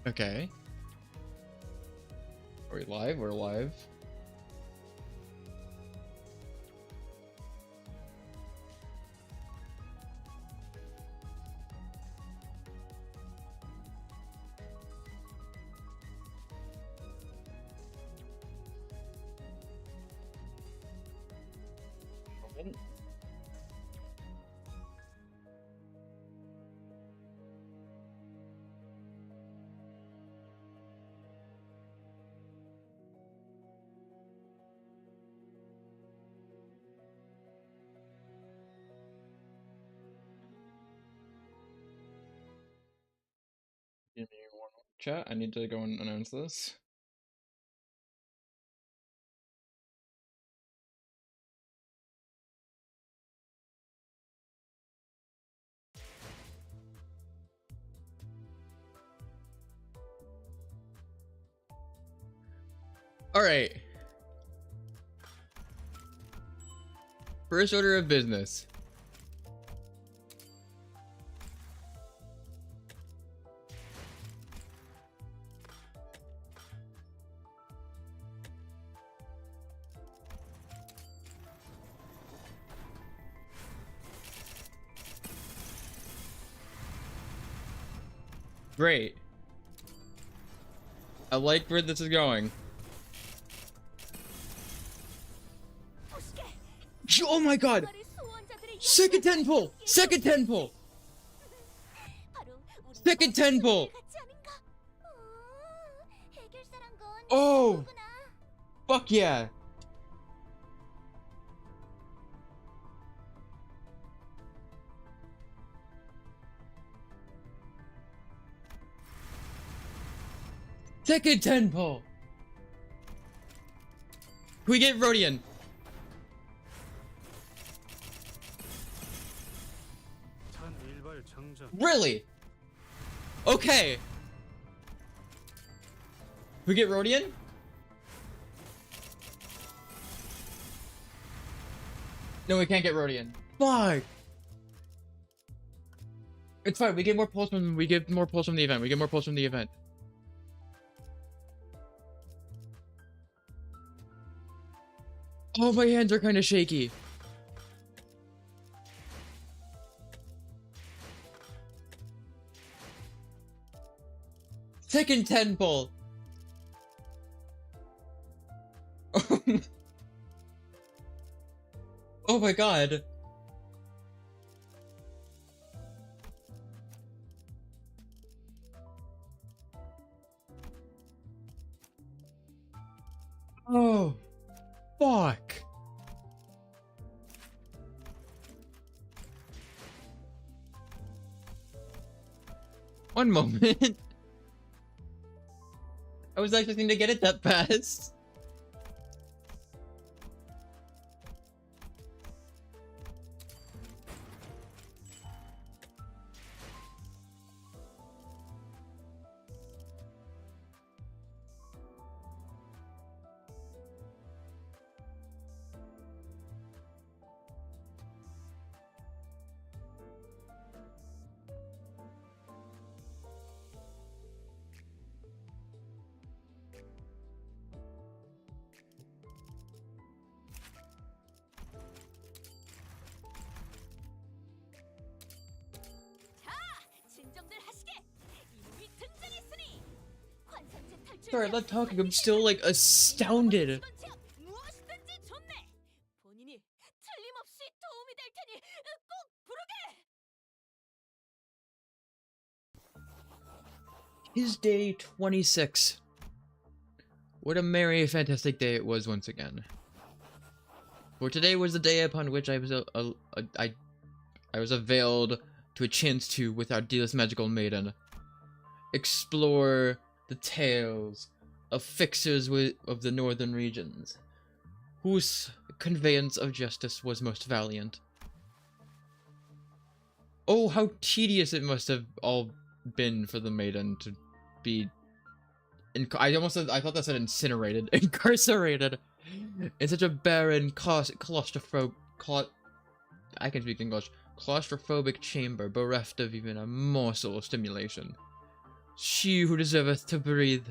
Okay. Are we live? We're live. Give me one chat. I need to go and announce this. All right. First order of business. Great. I like where this is going. Oh my god! Second 10 pull! Second 10 pull! Second 10 pull! Oh! Fuck yeah! Second 10 pull! We get Rodian! Really? Okay. We get Rodian? No, we can't get Rodian. Fuck. It's fine. We get more pulls from the event. We get more pulls from the event. Oh, my hands are kind of shaky. Second 10 pull. Oh my god. Oh, fuck. One moment. I was expecting to get it that fast. Sorry, I'm not talking. I'm still like astounded. His day 26. What a merry, fantastic day it was once again. For today was the day upon which I was availed to a chance to, with our dearest magical maiden, explore the tales of fixers of the northern regions, whose conveyance of justice was most valiant. Oh, how tedious it must have all been for the maiden to be I thought that said incinerated, incarcerated in such a barren, I can speak English, claustrophobic chamber, bereft of even a morsel of stimulation. She who deserveth to breathe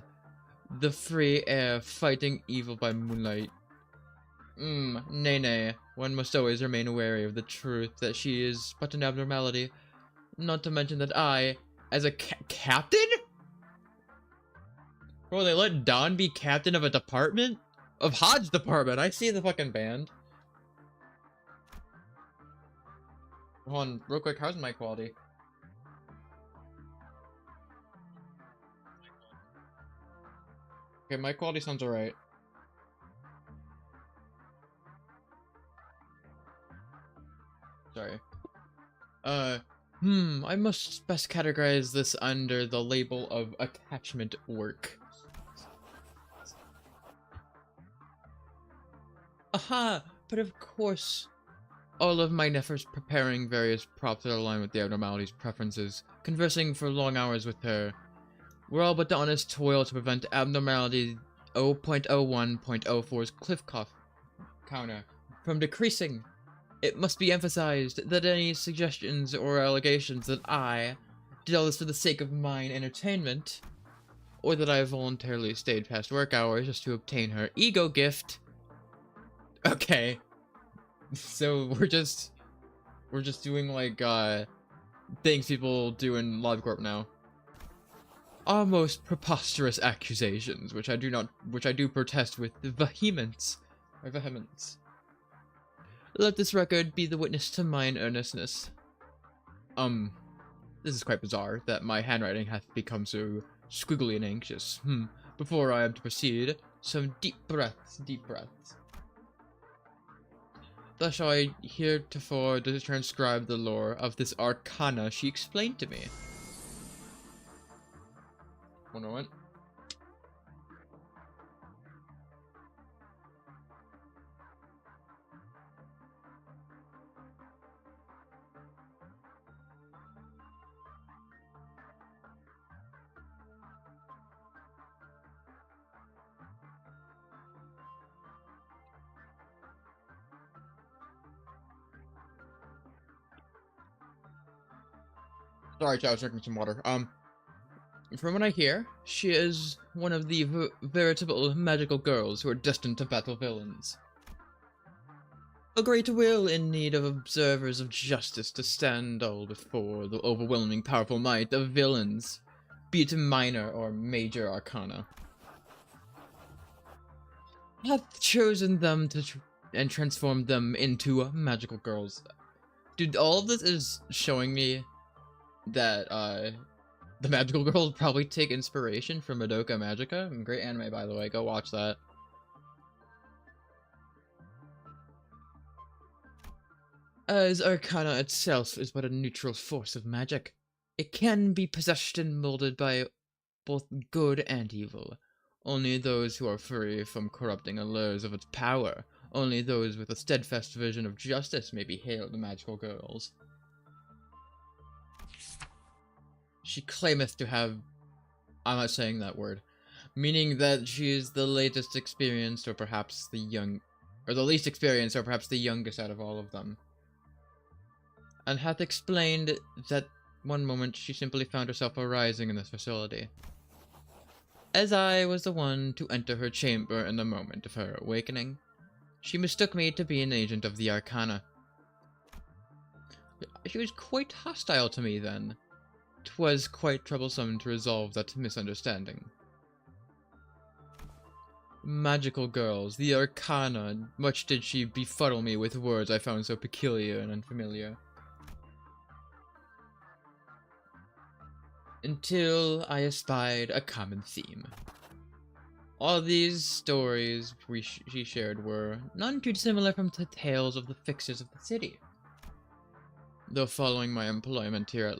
the free air, fighting evil by moonlight. Nay, nay. One must always remain wary of the truth that she is but an abnormality. Not to mention that I, as a captain? Bro, they let Don be captain of a department? Of Hodge department. I see the fucking band. Hold on, real quick, how's my quality? Okay, my quality sounds alright. Sorry. I must best categorize this under the label of attachment work. Aha! But of course, all of my efforts preparing various props that align with the abnormality's preferences, conversing for long hours with her, were all but the honest toil to prevent abnormality 0.01.04's cliff counter from decreasing. It must be emphasized that any suggestions or allegations that I did all this for the sake of mine entertainment, or that I voluntarily stayed past work hours just to obtain her ego gift. Okay. So we're just doing like things people do in LobCorp now. Are most preposterous accusations, which I do protest with vehemence. Let this record be the witness to mine earnestness. This is quite bizarre, that my handwriting hath become so squiggly and anxious. Before I am to proceed, some deep breaths. Thus shall I heretofore transcribe the lore of this arcana she explained to me. One moment. Sorry, I was drinking some water. From what I hear, she is one of the veritable magical girls who are destined to battle villains. A great will in need of observers of justice to stand all before the overwhelming powerful might of villains, be it minor or major arcana. Hath chosen them and transformed them into magical girls. Dude, all of this is showing me that the magical girls probably take inspiration from Madoka Magica. Great anime, by the way. Go watch that. As arcana itself is but a neutral force of magic, it can be possessed and molded by both good and evil. Only those who are free from corrupting allures of its power, only those with a steadfast vision of justice may be hailed magical girls. She claimeth to have... I'm not saying that word. Meaning that she is the latest experienced, or perhaps the least experienced, or perhaps the youngest out of all of them. And hath explained that one moment she simply found herself arising in this facility. As I was the one to enter her chamber in the moment of her awakening, she mistook me to be an agent of the Arcana. She was quite hostile to me then. 'Twas quite troublesome to resolve that misunderstanding. Magical girls, the Arcana, much did she befuddle me with words I found so peculiar and unfamiliar. Until I espied a common theme. All these stories she shared were none too dissimilar from the tales of the fixers of the city. Though following my employment here at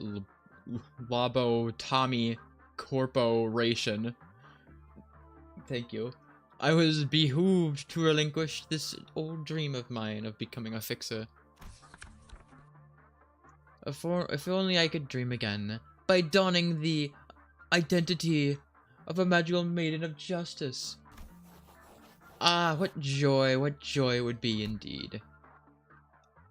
Labo Tommy Corporation, thank you, I was behooved to relinquish this old dream of mine of becoming a fixer. If only I could dream again, by donning the identity of a magical maiden of justice. Ah, what joy it would be indeed.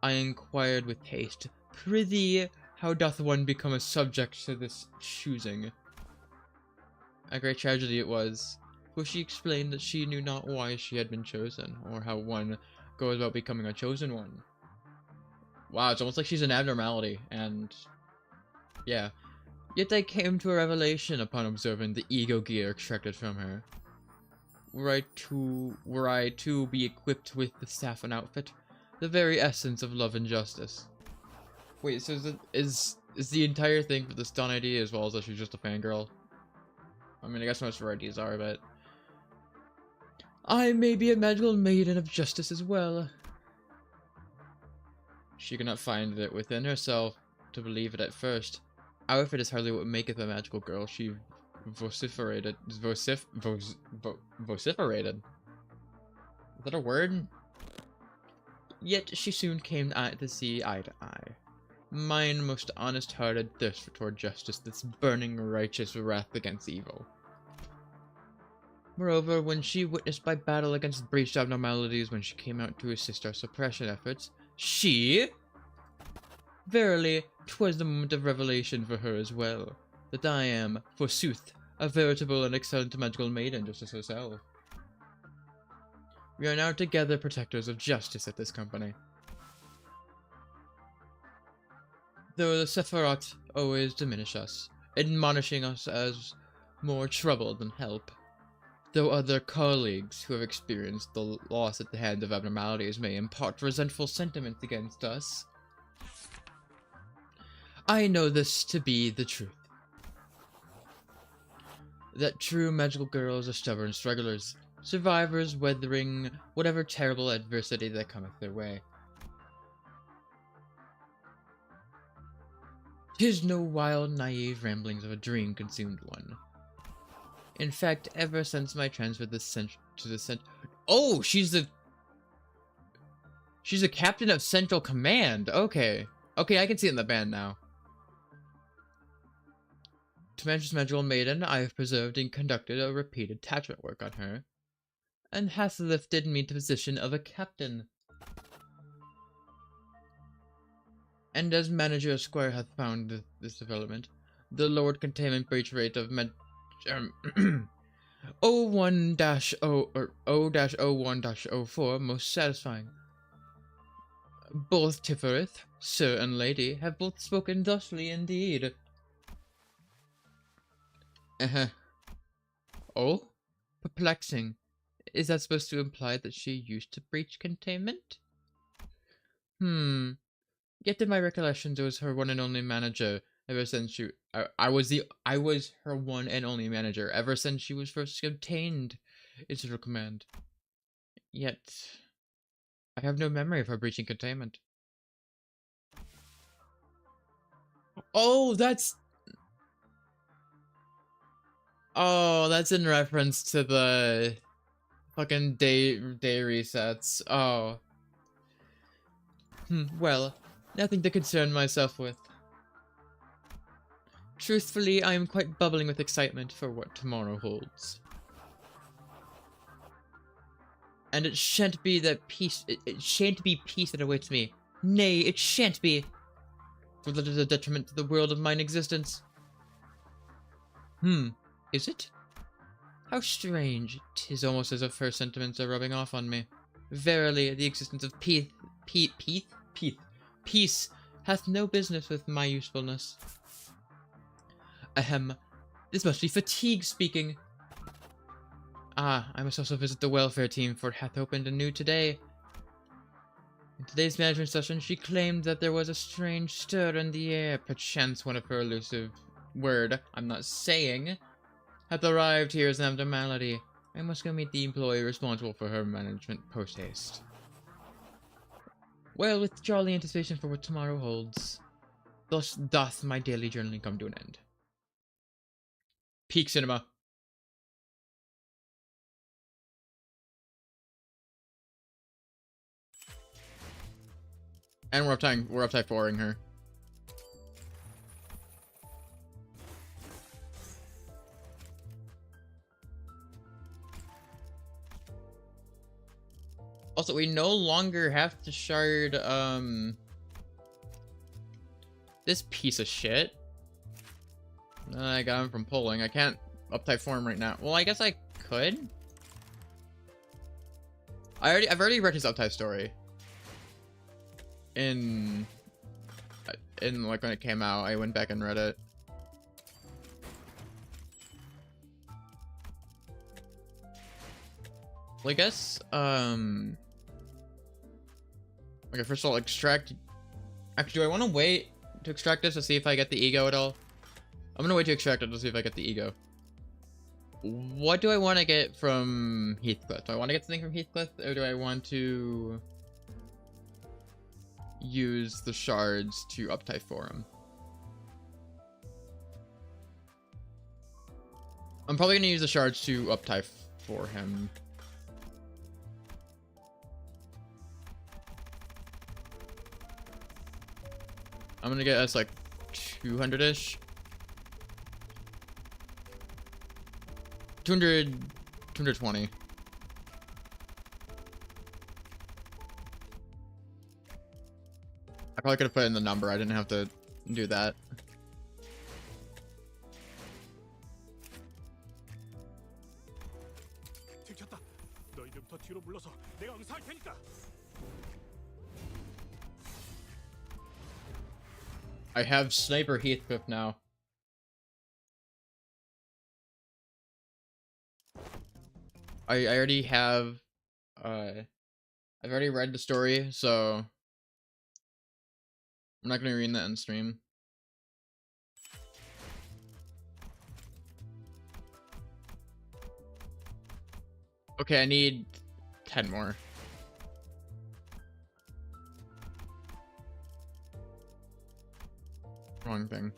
I inquired with haste, prithee, how doth one become a subject to this choosing? A great tragedy it was, for she explained that she knew not why she had been chosen, or how one goes about becoming a chosen one. Wow, it's almost like she's an abnormality, and yeah. Yet I came to a revelation upon observing the ego gear extracted from her. Were I to be equipped with the staff and outfit, the very essence of love and justice. Wait, so is the entire thing for the stun ID as well as that she's just a fangirl? I mean, I guess most varieties are, but I may be a magical maiden of justice as well. She could not find it within herself to believe it at first. Outfit is hardly what maketh a magical girl, she vociferated. Vociferated? Is that a word? Yet she soon came to see eye to eye. Mine most honest-hearted thirst toward justice, this burning righteous wrath against evil. Moreover, when she witnessed my battle against breached abnormalities when she came out to assist our suppression efforts, she... Verily, 'twas the moment of revelation for her as well, that I am, forsooth, a veritable and excellent magical maiden just as herself. We are now together protectors of justice at this company. Though the Sephiroth always diminish us, admonishing us as more trouble than help. Though other colleagues who have experienced the loss at the hand of abnormalities may impart resentful sentiments against us, I know this to be the truth. That true magical girls are stubborn strugglers, survivors weathering whatever terrible adversity that cometh their way. 'Tis no wild, naive ramblings of a dream-consumed one. In fact, ever since my transfer to the Oh, she's a captain of Central Command. Okay. Okay, I can see it in the band now. To manage this magical maiden, I have preserved and conducted a repeated attachment work on her, and hath lifted me to the position of a captain. And as manager, Squire hath found this development, the lowered containment breach rate of 0-01-04 most satisfying. Both Tifereth, sir and lady, have both spoken thusly indeed. Oh? Perplexing. Is that supposed to imply that she used to breach containment? Yet in my recollections, it was her one and only manager ever since she... I was her one and only manager ever since she was first obtained into her command. Yet, I have no memory of her breaching containment. Oh, that's... Oh, that's in reference to the fucking day resets. Oh. Well, nothing to concern myself with. Truthfully, I am quite bubbling with excitement for what tomorrow holds. And it shan't be that peace. It shan't be peace that awaits me. Nay, it shan't be. For that is a detriment to the world of mine existence. Is it? How strange. 'Tis almost as if her sentiments are rubbing off on me. Verily, the existence of peace hath no business with my usefulness. Ahem. This must be fatigue speaking. Ah, I must also visit the welfare team, for it hath opened anew today. In today's management session, she claimed that there was a strange stir in the air, perchance one of her elusive word, I'm not saying, hath arrived here as an abnormality. I must go meet the employee responsible for her management post-haste. Well, with jolly anticipation for what tomorrow holds, thus doth my daily journaling come to an end. Peak Cinema. And we're up type 4ing her. Also, we no longer have to shard, this piece of shit. I got him from polling. I can't uptype form right now. Well, I guess I could. I've already read his uptype story. In like when it came out, I went back and read it. Well, I guess okay, first of all, extract. Actually, do I want to wait to extract this to see if I get the ego at all? I'm gonna wait to extract it to see if I get the ego. What do I want to get from Heathcliff? Do I want to get something from Heathcliff, or do I want to use the shards to uptype for him? I'm probably gonna use the shards to uptype for him. I'm gonna get us like 200-ish. 220. I probably could have put in the number. I didn't have to do that. I have Sniper Heathcliff now. I already have, I've already read the story, so I'm not gonna read that in stream. Okay, I need 10 more. Wrong thing.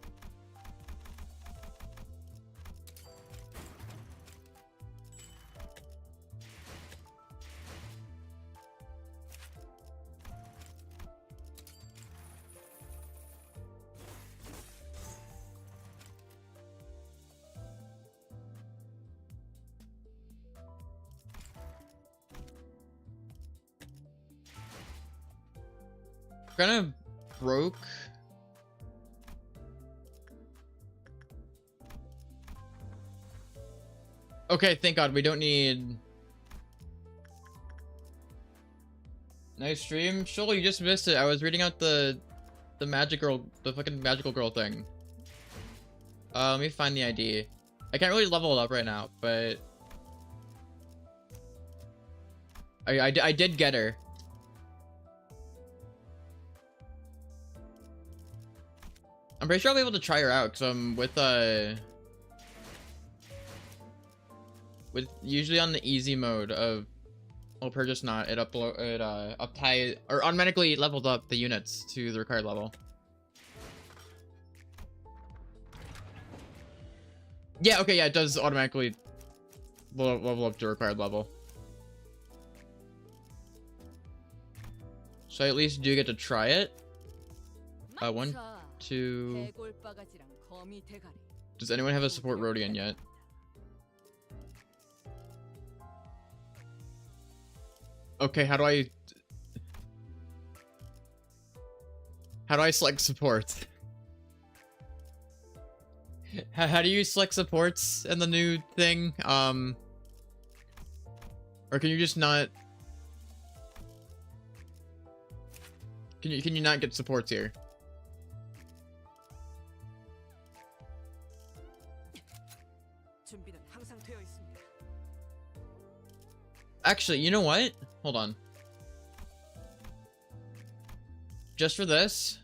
Kind of broke. Okay, thank God we don't need. Nice stream. Shoal, you just missed it. I was reading out the magic girl, the fucking magical girl thing. Let me find the ID. I can't really level it up right now, but I did get her. I'm pretty sure I'll be able to try her out because I'm with usually on the easy mode of Walpurgisnacht, it uptight or automatically leveled up the units to the required level. Yeah, okay, yeah, it does automatically level up to required level. So I at least do get to try it. 1, 2. Does anyone have a support Rodian yet? Okay, how do I select supports? How do you select supports in the new thing? Or can you just not? Can you not get supports here? Actually, you know what? Hold on. Just for this.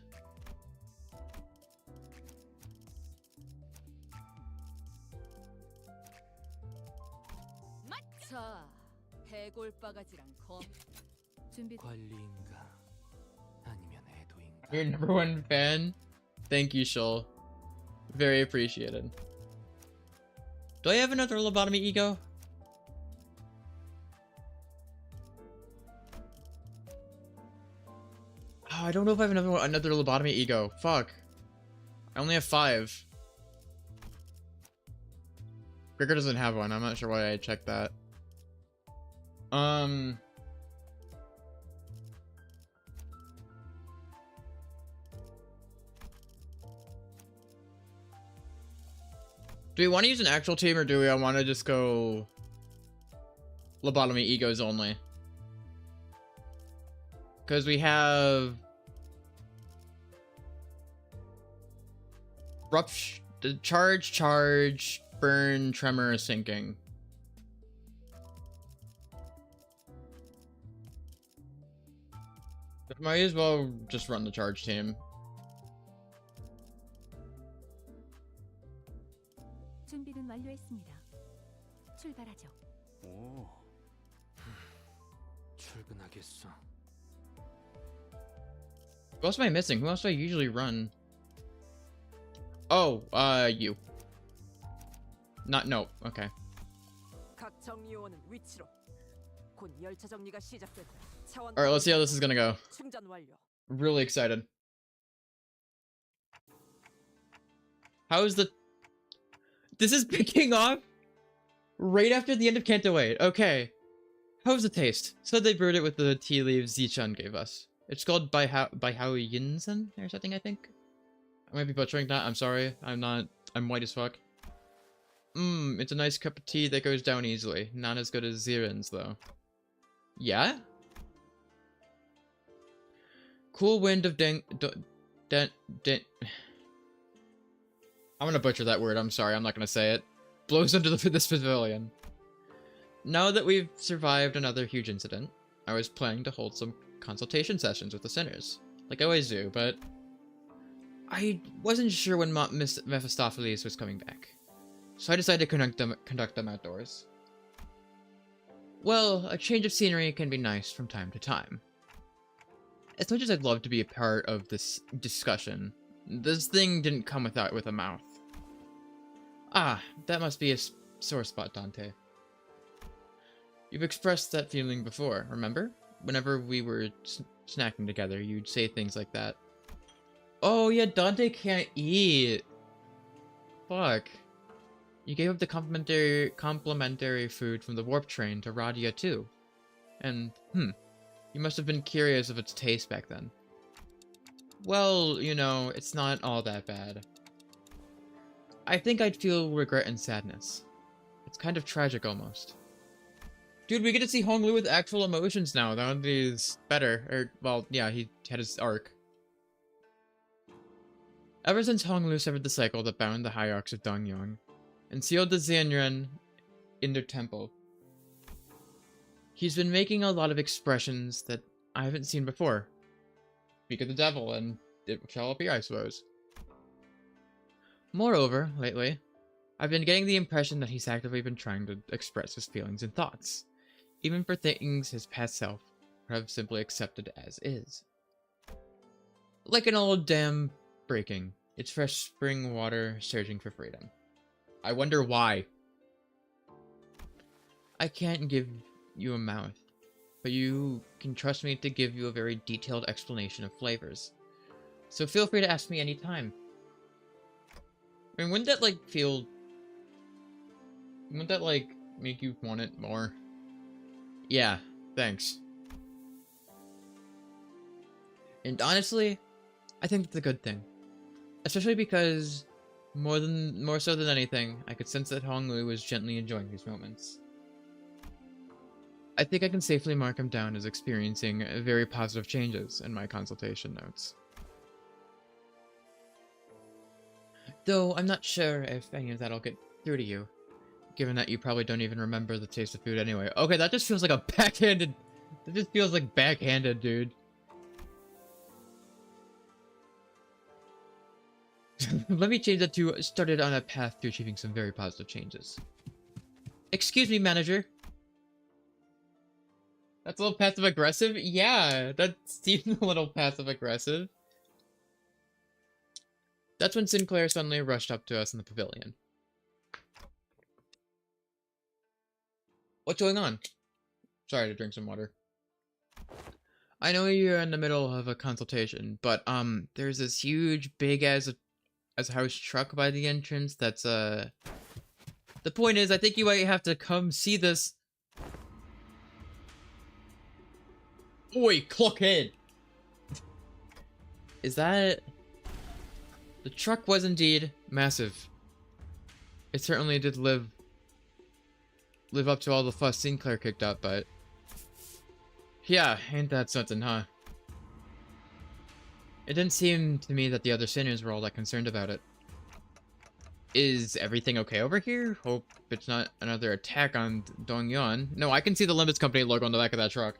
Your #1 fan? Thank you, Shoal. Very appreciated. Do I have another lobotomy ego? Oh, I don't know if I have another lobotomy ego. Fuck. I only have 5. Gregor doesn't have one. I'm not sure why I checked that. Do we want to use an actual team, or do we want to just go lobotomy egos only? Because we have charge, burn, tremor, sinking. Might as well just run the charge team. 준비는 완료했습니다. 출발하죠. 오. 출근하겠어. Who else am I missing? Who else do I usually run? Oh, you. No, okay. 각 정리요원은 위치로. 곧 열차 정리가 시작된다. 차원. Alright, let's see how this is gonna go. 충전 완료. Really excited. How is the... This is picking off right after the end of Canto 8. Okay. How's the taste? So they brewed it with the tea leaves Zichun gave us. It's called by Yinsen or something, I think. I might be butchering that. I'm sorry. I'm white as fuck. It's a nice cup of tea that goes down easily. Not as good as Ziren's, though. Yeah? Cool wind of I'm gonna butcher that word. I'm sorry. I'm not gonna say it. Blows into this pavilion. Now that we've survived another huge incident, I was planning to hold some consultation sessions with the sinners, like I always do, but I wasn't sure when Miss Mephistopheles was coming back, so I decided to conduct them outdoors. Well, a change of scenery can be nice from time to time. As much as I'd love to be a part of this discussion, this thing didn't come with a mouth. Ah, that must be a sore spot, Dante. You've expressed that feeling before, remember? Whenever we were snacking together, you'd say things like that. Oh yeah, Dante can't eat. Fuck. You gave up the complimentary food from the warp train to Radia too. And, you must have been curious of its taste back then. Well, you know, it's not all that bad. I think I'd feel regret and sadness. It's kind of tragic almost. Dude, we get to see Honglu with actual emotions now. That one is better. Or, well, yeah, he had his arc. Ever since Honglu severed the cycle that bound the hierarchs of Dongyong and sealed the Xianren in their temple, he's been making a lot of expressions that I haven't seen before. Speak of the devil, and it shall appear, I suppose. Moreover, lately, I've been getting the impression that he's actively been trying to express his feelings and thoughts, even for things his past self would have simply accepted as is. Like an old dam breaking, its fresh spring water surging for freedom. I wonder why. I can't give you a mouth, but you can trust me to give you a very detailed explanation of flavors. So feel free to ask me anytime. I mean, wouldn't that, like, make you want it more? Yeah, thanks. And honestly, I think it's a good thing. Especially because, more so than anything, I could sense that Honglu was gently enjoying these moments. I think I can safely mark him down as experiencing very positive changes in my consultation notes. Though I'm not sure if any of that'll get through to you, given that you probably don't even remember the taste of food anyway. Okay, that just feels like a backhanded... That just feels like backhanded, dude. Let me change that to started on a path to achieving some very positive changes. Excuse me, manager. That's a little passive-aggressive? Yeah, that seems a little passive-aggressive. That's when Sinclair suddenly rushed up to us in the pavilion. What's going on? Sorry to drink some water. I know you're in the middle of a consultation, but, there's this huge, big-as house truck by the entrance that's, The point is, I think you might have to come see this. Oi, clockhead! Is that... The truck was indeed massive. It certainly did live up to all the fuss Sinclair kicked up, but yeah, ain't that something, huh? It didn't seem to me that the other sinners were all that concerned about it. Is everything okay over here? Hope it's not another attack on Dongyeon. No, I can see the Limbus Company logo on the back of that truck.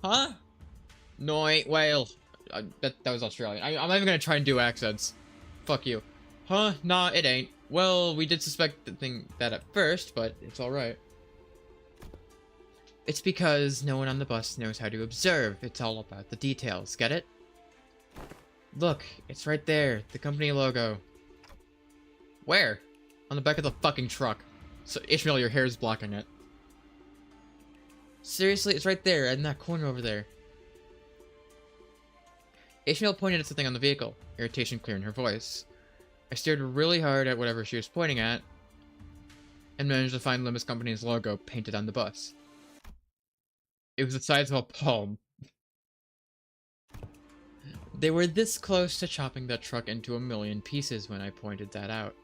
Huh? No, ain't whale. That was Australian. I'm not even gonna try and do accents. Fuck you. Huh? Nah, it ain't. Well, we did suspect that at first, but it's alright. It's because no one on the bus knows how to observe. It's all about the details. Get it? Look, it's right there. The company logo. Where? On the back of the fucking truck. So, Ishmael, your hair's blocking it. Seriously, it's right there, in that corner over there. Ishmael pointed at something on the vehicle, irritation clear in her voice. I stared really hard at whatever she was pointing at, and managed to find Limbus Company's logo painted on the bus. It was the size of a palm. They were this close to chopping that truck into a million pieces when I pointed that out.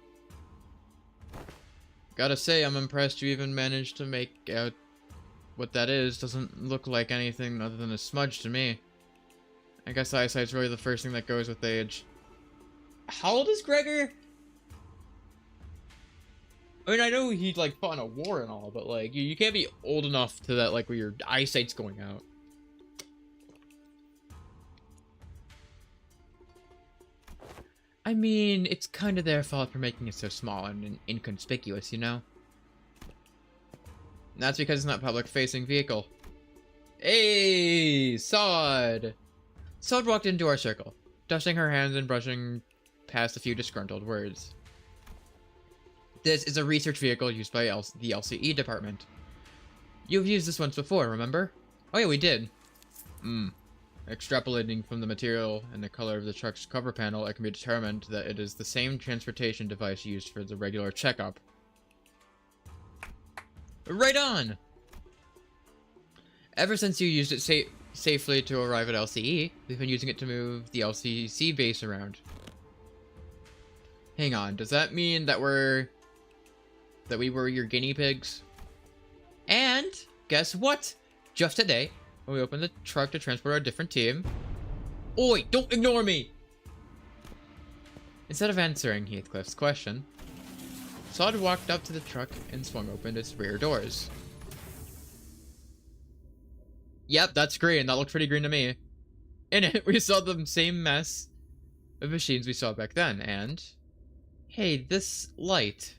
Gotta say, I'm impressed you even managed to make out what that is. Doesn't look like anything other than a smudge to me. I guess eyesight's really the first thing that goes with age. How old is Gregor? I mean, I know he, like, fought in a war and all, but, like, you can't be old enough to that, like, where your eyesight's going out. I mean, it's kind of their fault for making it so small and inconspicuous, you know? And that's because it's not a public-facing vehicle. Hey, Sod! Sod walked into our circle, dusting her hands and brushing past a few disgruntled words. This is a research vehicle used by the LCE department. You've used this once before, remember? Oh yeah, we did. Extrapolating from the material and the color of the truck's cover panel, it can be determined that it is the same transportation device used for the regular checkup. Right on! Ever since you used it safely to arrive at LCE, we've been using it to move the LCC base around. Hang on, does that mean that we were your guinea pigs? And guess what? Just today, when we opened the truck to transport our different team... Oi, don't ignore me! Instead of answering Heathcliff's question, Sod walked up to the truck and swung open its rear doors. Yep, that's green. That looked pretty green to me. In it, we saw the same mess of machines we saw back then, and... Hey, this light.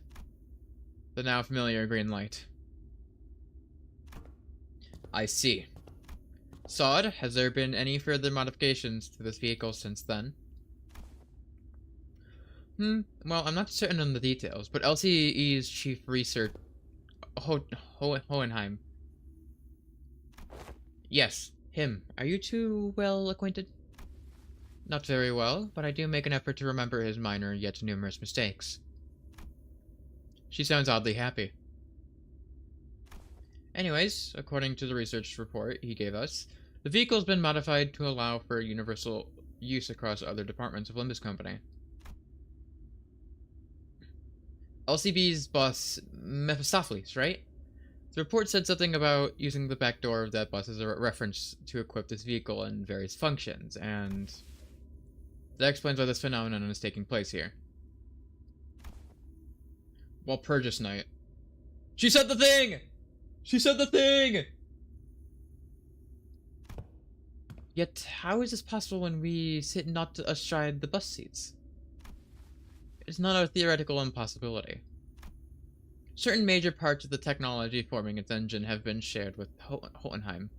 The now familiar green light. I see. Sod, has there been any further modifications to this vehicle since then? Well, I'm not certain on the details, but LCE's chief research... Hohenheim. Yes, him. Are you two well acquainted? Not very well, but I do make an effort to remember his minor yet numerous mistakes. She sounds oddly happy. Anyways, according to the research report he gave us, the vehicle's been modified to allow for universal use across other departments of Limbus Company. LCB's boss, Mephistopheles, right? The report said something about using the back door of that bus as a reference to equip this vehicle in various functions, and that explains why this phenomenon is taking place here. Walpurgisnacht. She said the thing! She said the thing! Yet, how is this possible when we sit not astride the bus seats? It's not a theoretical impossibility. Certain major parts of the technology forming its engine have been shared with Hohenheim.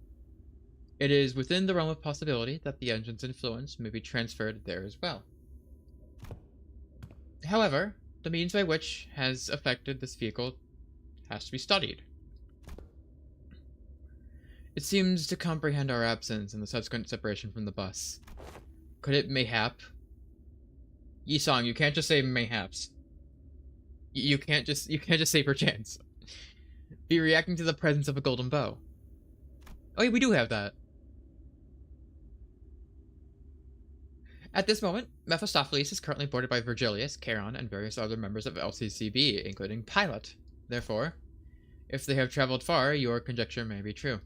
It is within the realm of possibility that the engine's influence may be transferred there as well. However, the means by which has affected this vehicle has to be studied. It seems to comprehend our absence and the subsequent separation from the bus. Could it mayhap? Yisong, you can't just say mayhaps. You can't just say perchance. Be reacting to the presence of a golden bow. Oh yeah, we do have that. At this moment, Mephistopheles is currently boarded by Virgilius, Charon, and various other members of LCCB, including Pilot. Therefore, if they have traveled far, your conjecture may be true.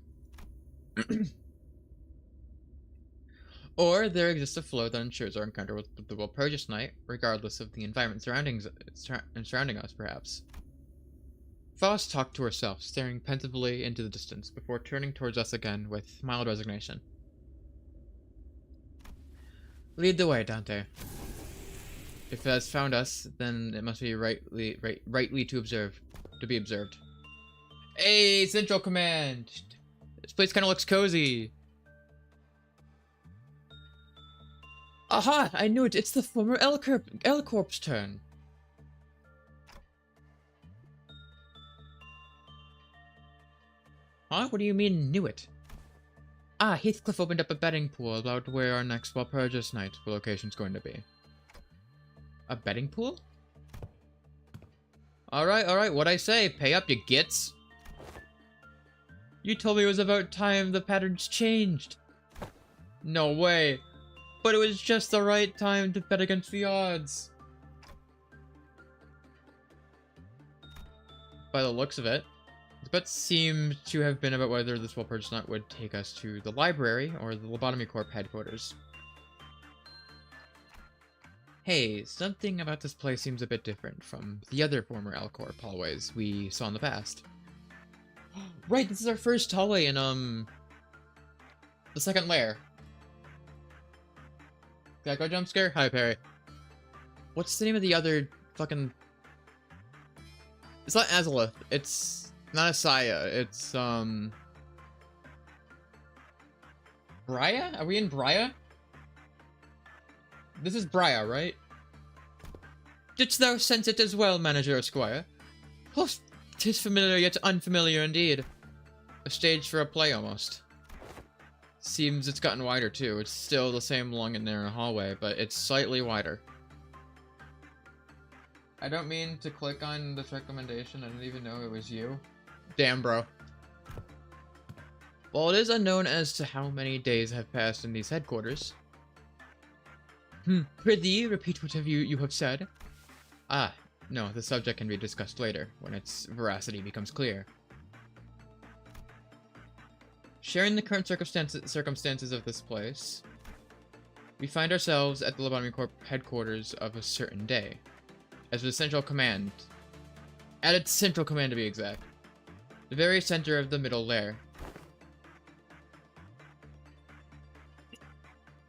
Or there exists a flow that ensures our encounter with the Walpurgisnacht, regardless of the environment surrounding us, perhaps. Faust talked to herself, staring pensively into the distance, before turning towards us again with mild resignation. Lead the way, Dante. If it has found us, then it must be rightly to be observed. Hey, Central Command! This place kind of looks cozy. Aha! I knew it! It's the former L-Corp's turn. Huh? What do you mean, knew it? Ah, Heathcliff opened up a betting pool about where our next Walpurgisnacht location's going to be. A betting pool? Alright, what'd I say? Pay up, you gits! You told me it was about time the patterns changed. No way. But it was just the right time to bet against the odds. By the looks of it, the bet seemed to have been about whether this Walpurgisnacht would take us to the library or the Lobotomy Corp headquarters. Hey, something about this place seems a bit different from the other former L-Corp hallways we saw in the past. Right, this is our first hallway in, the second layer. Did I go jump scare? Hi, Perry. What's the name of the other fucking... It's not Azalith. It's not Asaya. It's, Brya? Are we in Brya? This is Brya, right? Didst thou sense it as well, Manager Esquire? Oh, 'tis familiar yet unfamiliar indeed. A stage for a play, almost. Seems it's gotten wider, too. It's still the same long and narrow hallway, but it's slightly wider. I don't mean to click on this recommendation. I didn't even know it was you. Damn, bro. While it is unknown as to how many days have passed in these headquarters... Prithee, repeat what you have said. Ah, no, the subject can be discussed later, when its veracity becomes clear. Sharing the current circumstances of this place, we find ourselves at the Lobotomy Corp headquarters of a certain day, as the central command, at its central command to be exact, the very center of the middle layer.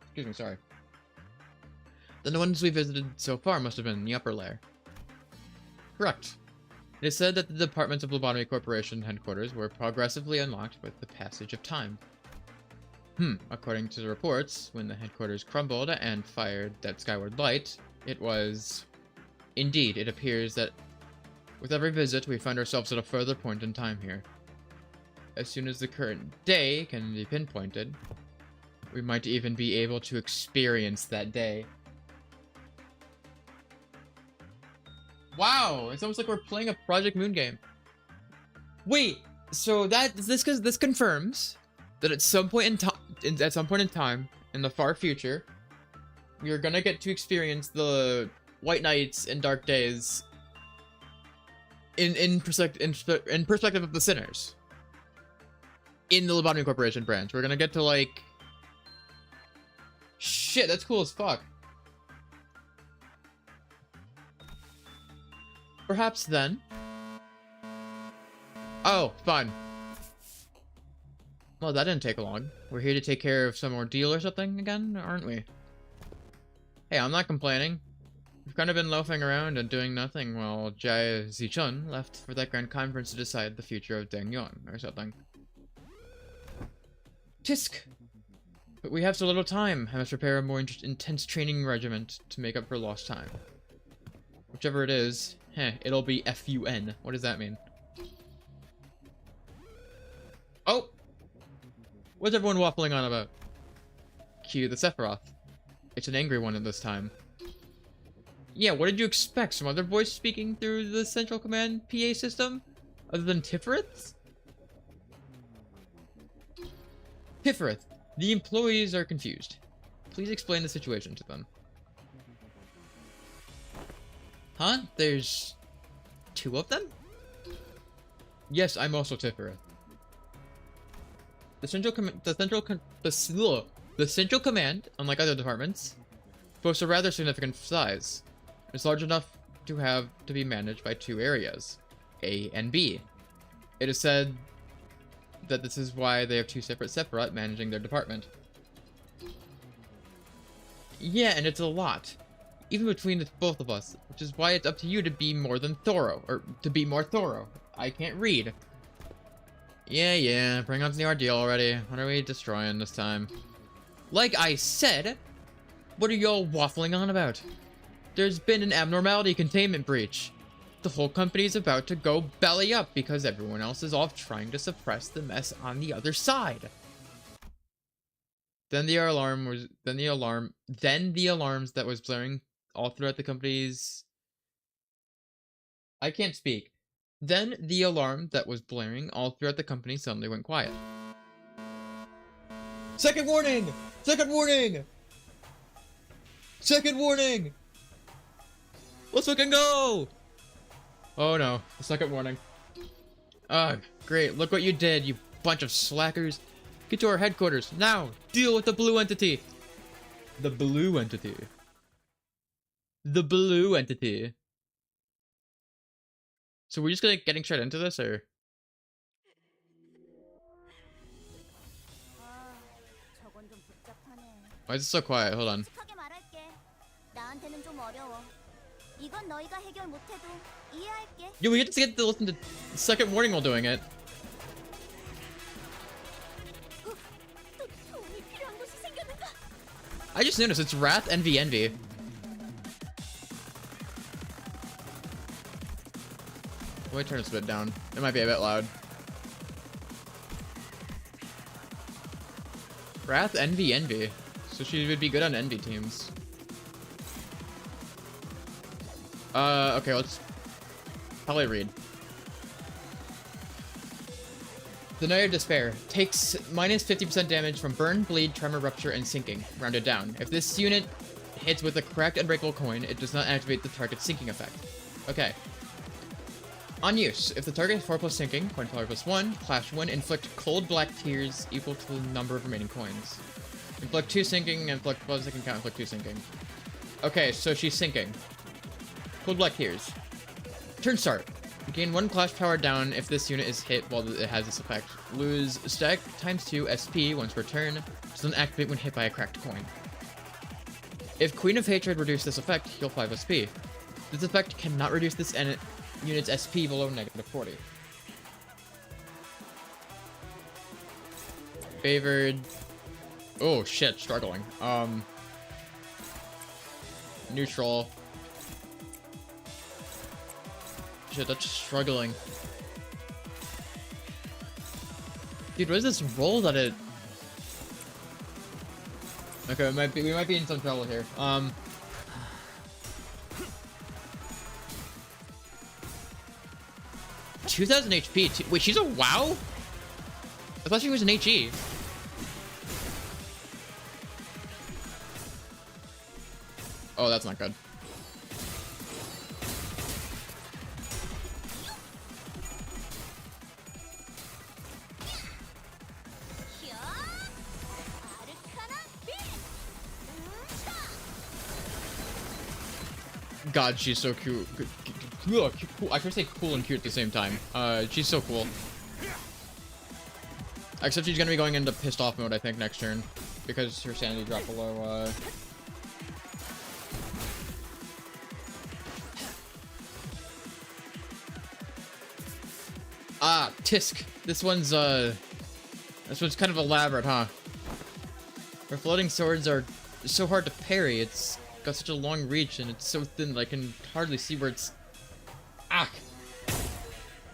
Excuse me, sorry. Then the ones we visited so far must have been in the upper layer. Correct. It is said that the departments of Lobotomy Corporation headquarters were progressively unlocked with the passage of time. According to the reports, when the headquarters crumbled and fired that skyward light, it was... Indeed, it appears that with every visit, we find ourselves at a further point in time here. As soon as the current day can be pinpointed, we might even be able to experience that day. Wow, it's almost like we're playing a Project Moon game. Wait, so this confirms that at some point in time in the far future, we are gonna get to experience the White Nights and Dark Days in perspective of the sinners in the Lobotomy Corporation branch. We're gonna get to, like, shit, that's cool as fuck. Perhaps then. Oh, fun. Well, that didn't take long. We're here to take care of some ordeal or something again, aren't we? Hey, I'm not complaining. We've kind of been loafing around and doing nothing while Jia Zichun left for that grand conference to decide the future of Dangyong or something. Tisk! But we have so little time. I must prepare a more intense training regiment to make up for lost time. Whichever it is, it'll be FUN. What does that mean? Oh! What's everyone waffling on about? Cue the Sephiroth. It's an angry one at this time. Yeah, what did you expect? Some other voice speaking through the Central Command PA system? Other than Tifereth? Tifereth. The employees are confused. Please explain the situation to them. Huh? There's 2 of them? Yes, I'm also Tipper. The central command, unlike other departments, boasts a rather significant size. It's large enough to have to be managed by 2 areas, A and B. It is said that this is why they have 2 separate Sephiroth managing their department. Yeah, and it's a lot. Even between the both of us, which is why it's up to you to be more thorough. I can't read. Yeah, bring up the ordeal already. What are we destroying this time? Like I said, what are y'all waffling on about? There's been an abnormality containment breach. The whole company's about to go belly up because everyone else is off trying to suppress the mess on the other side. Then the alarms that was blaring all throughout the company's... I can't speak. Then the alarm that was blaring all throughout the company suddenly went quiet. Second warning! Second warning! Second warning! Let's fucking go! Oh no, the second warning. Ugh, great, look what you did, you bunch of slackers. Get to our headquarters, now! Deal with the blue entity! The blue entity. The blue entity. So we're just getting straight into this, or? Why is it so quiet? Hold on. Yo, we get to listen to the second warning while doing it. I just noticed it's Wrath, Envy, Envy. Let me turn this a bit down. It might be a bit loud. Wrath, Envy, Envy. So she would be good on Envy teams. Okay, let's probably read. The Knight of Despair takes minus 50% damage from burn, bleed, tremor, rupture, and sinking, rounded down. If this unit hits with a cracked unbreakable coin, it does not activate the target's sinking effect. Okay. On use, if the target is 4 plus sinking, coin power plus 1, clash 1, inflict cold black tears equal to the number of remaining coins. Inflict 2 sinking, inflict plus sinking count, inflict 2 sinking. Okay, so she's sinking. Cold black tears. Turn start. Gain 1 clash power down if this unit is hit while it has this effect. Lose stack times 2 SP once per turn. Doesn't activate when hit by a cracked coin. If Queen of Hatred reduces this effect, heal 5 SP. This effect cannot reduce this unit's SP below negative 40. Favored. Oh shit, struggling. Neutral. Shit, that's struggling. Dude, what is this roll that it... Okay, we might be in some trouble here. 2000 HP. Wait, she's a WoW? I thought she was an HE. Oh, that's not good. God, she's so cute. Cool. I should say cool and cute at the same time. She's so cool. Except she's gonna be going into pissed off mode, I think, next turn. Because her sanity dropped below, Ah, Tisk. This one's kind of elaborate, huh? Her floating swords are so hard to parry. It's got such a long reach and it's so thin that I can hardly see where it's... Ah!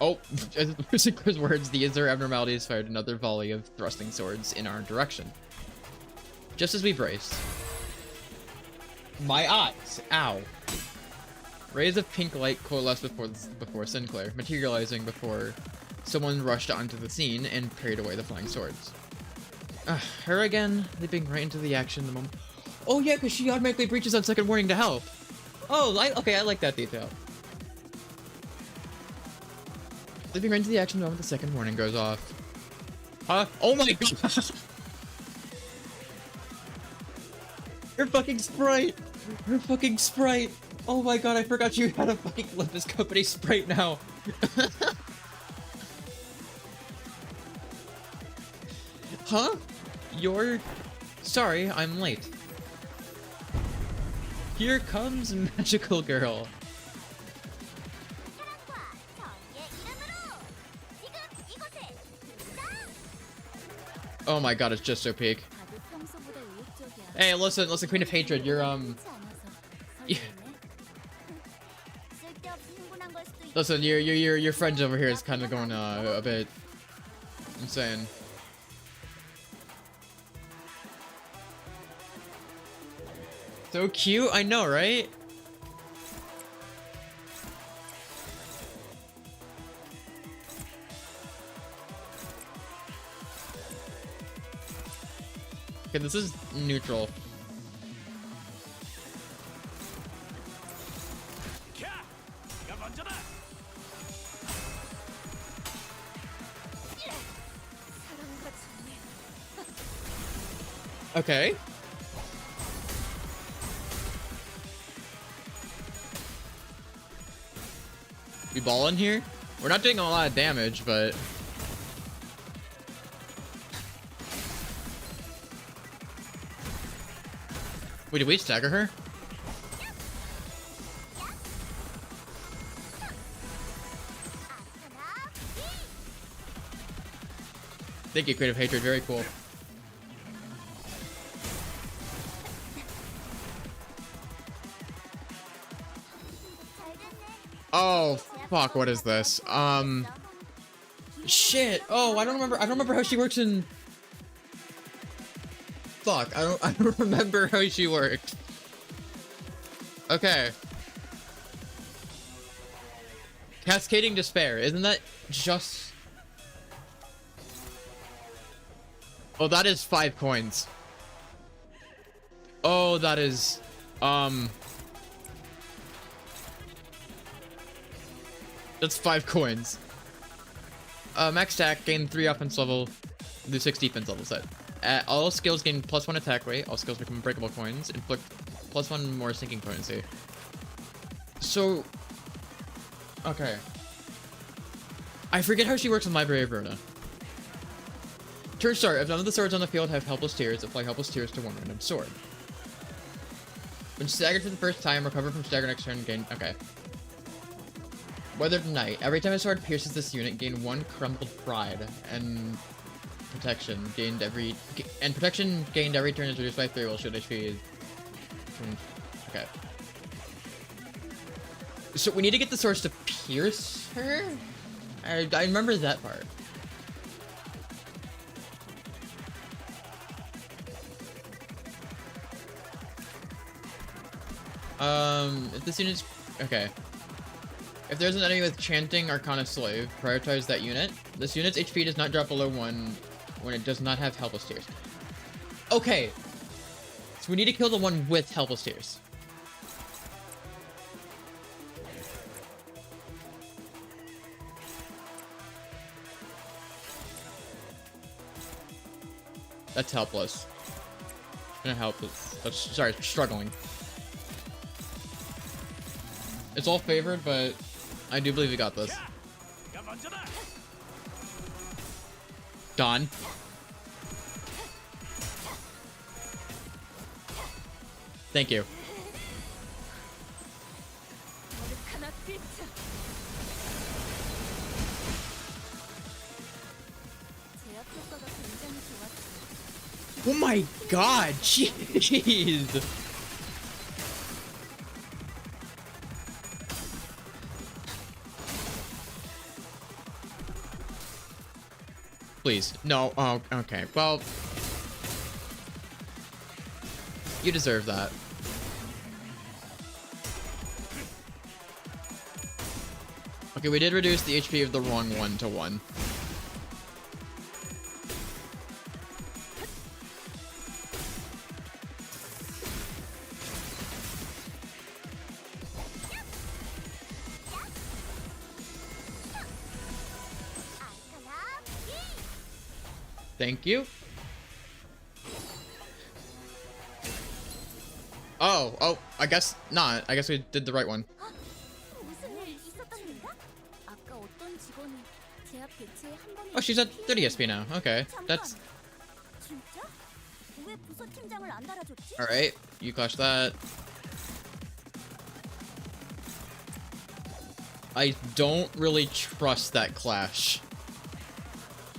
Oh, using Chris' words, the Izzer abnormality has fired another volley of thrusting swords in our direction. Just as we braced. My eyes! Ow. Rays of pink light coalesced before Sinclair, materializing before someone rushed onto the scene and parried away the flying swords. Her again, leaping right into the action the moment... Oh yeah, because she automatically breaches on second warning to help. Oh, okay, I like that detail. Leaping right into the action moment, the second warning goes off. Huh? Oh my god! Her fucking sprite! Her fucking sprite! Oh my god, I forgot you had a fucking Limbus company sprite now! Huh? You're... Sorry, I'm late. Here comes Magical Girl. Oh my god, it's just so peak. Hey, listen, Queen of Hatred, you're, listen, your friend over here is kind of going, a bit insane. So cute, I know, right? Okay, this is neutral. Okay. We ballin' here? We're not doing a lot of damage, but... Wait, did we stagger her? Thank you, Creative Hatred. Very cool. Oh, fuck, what is this? Shit. Oh, I don't remember how she works in... Fuck, I don't remember how she worked. Okay. Cascading Despair, isn't that just... Oh, that is 5 coins. Oh, that is... That's 5 coins. Max attack, gain 3 offense level, do 6 defense level set. All skills gain +1 attack rate, all skills become unbreakable coins, inflict +1 more sinking potency. So... Okay. I forget how she works in Library of Runa. Turn start, if none of the swords on the field have helpless tears, apply helpless tears to one random sword. When staggered for the first time, recover from stagger next turn, gain... Okay. Weathered Knight. Every time a sword pierces this unit, gain 1 crumbled pride, and protection gained every turn is reduced by 3 while shield HP is... Okay. So we need to get the swords to pierce her? I remember that part. If this unit's... Okay. If there's an enemy with Chanting Arcana Slave, prioritize that unit. This unit's HP does not drop below 1 when it does not have Helpless Tears. Okay. So we need to kill the one with Helpless Tears. That's helpless. Gonna help. That's, sorry, struggling. It's all favored, but I do believe we got this. Done. Thank you. Oh my god, jeez! Please, no, oh, okay, well... You deserve that. Okay, we did reduce the HP of the wrong one to 1. Thank you. Oh, I guess not. I guess we did the right one. 무슨 일 있었답니다. 아까 어떤 직원이 제 앞 배치에 한 번에 Oh, she's at 30 SP now. Okay, that's 진짜? 왜 부서팀장을 안 달아줬지? all right. You clutch that. I don't really trust that clash.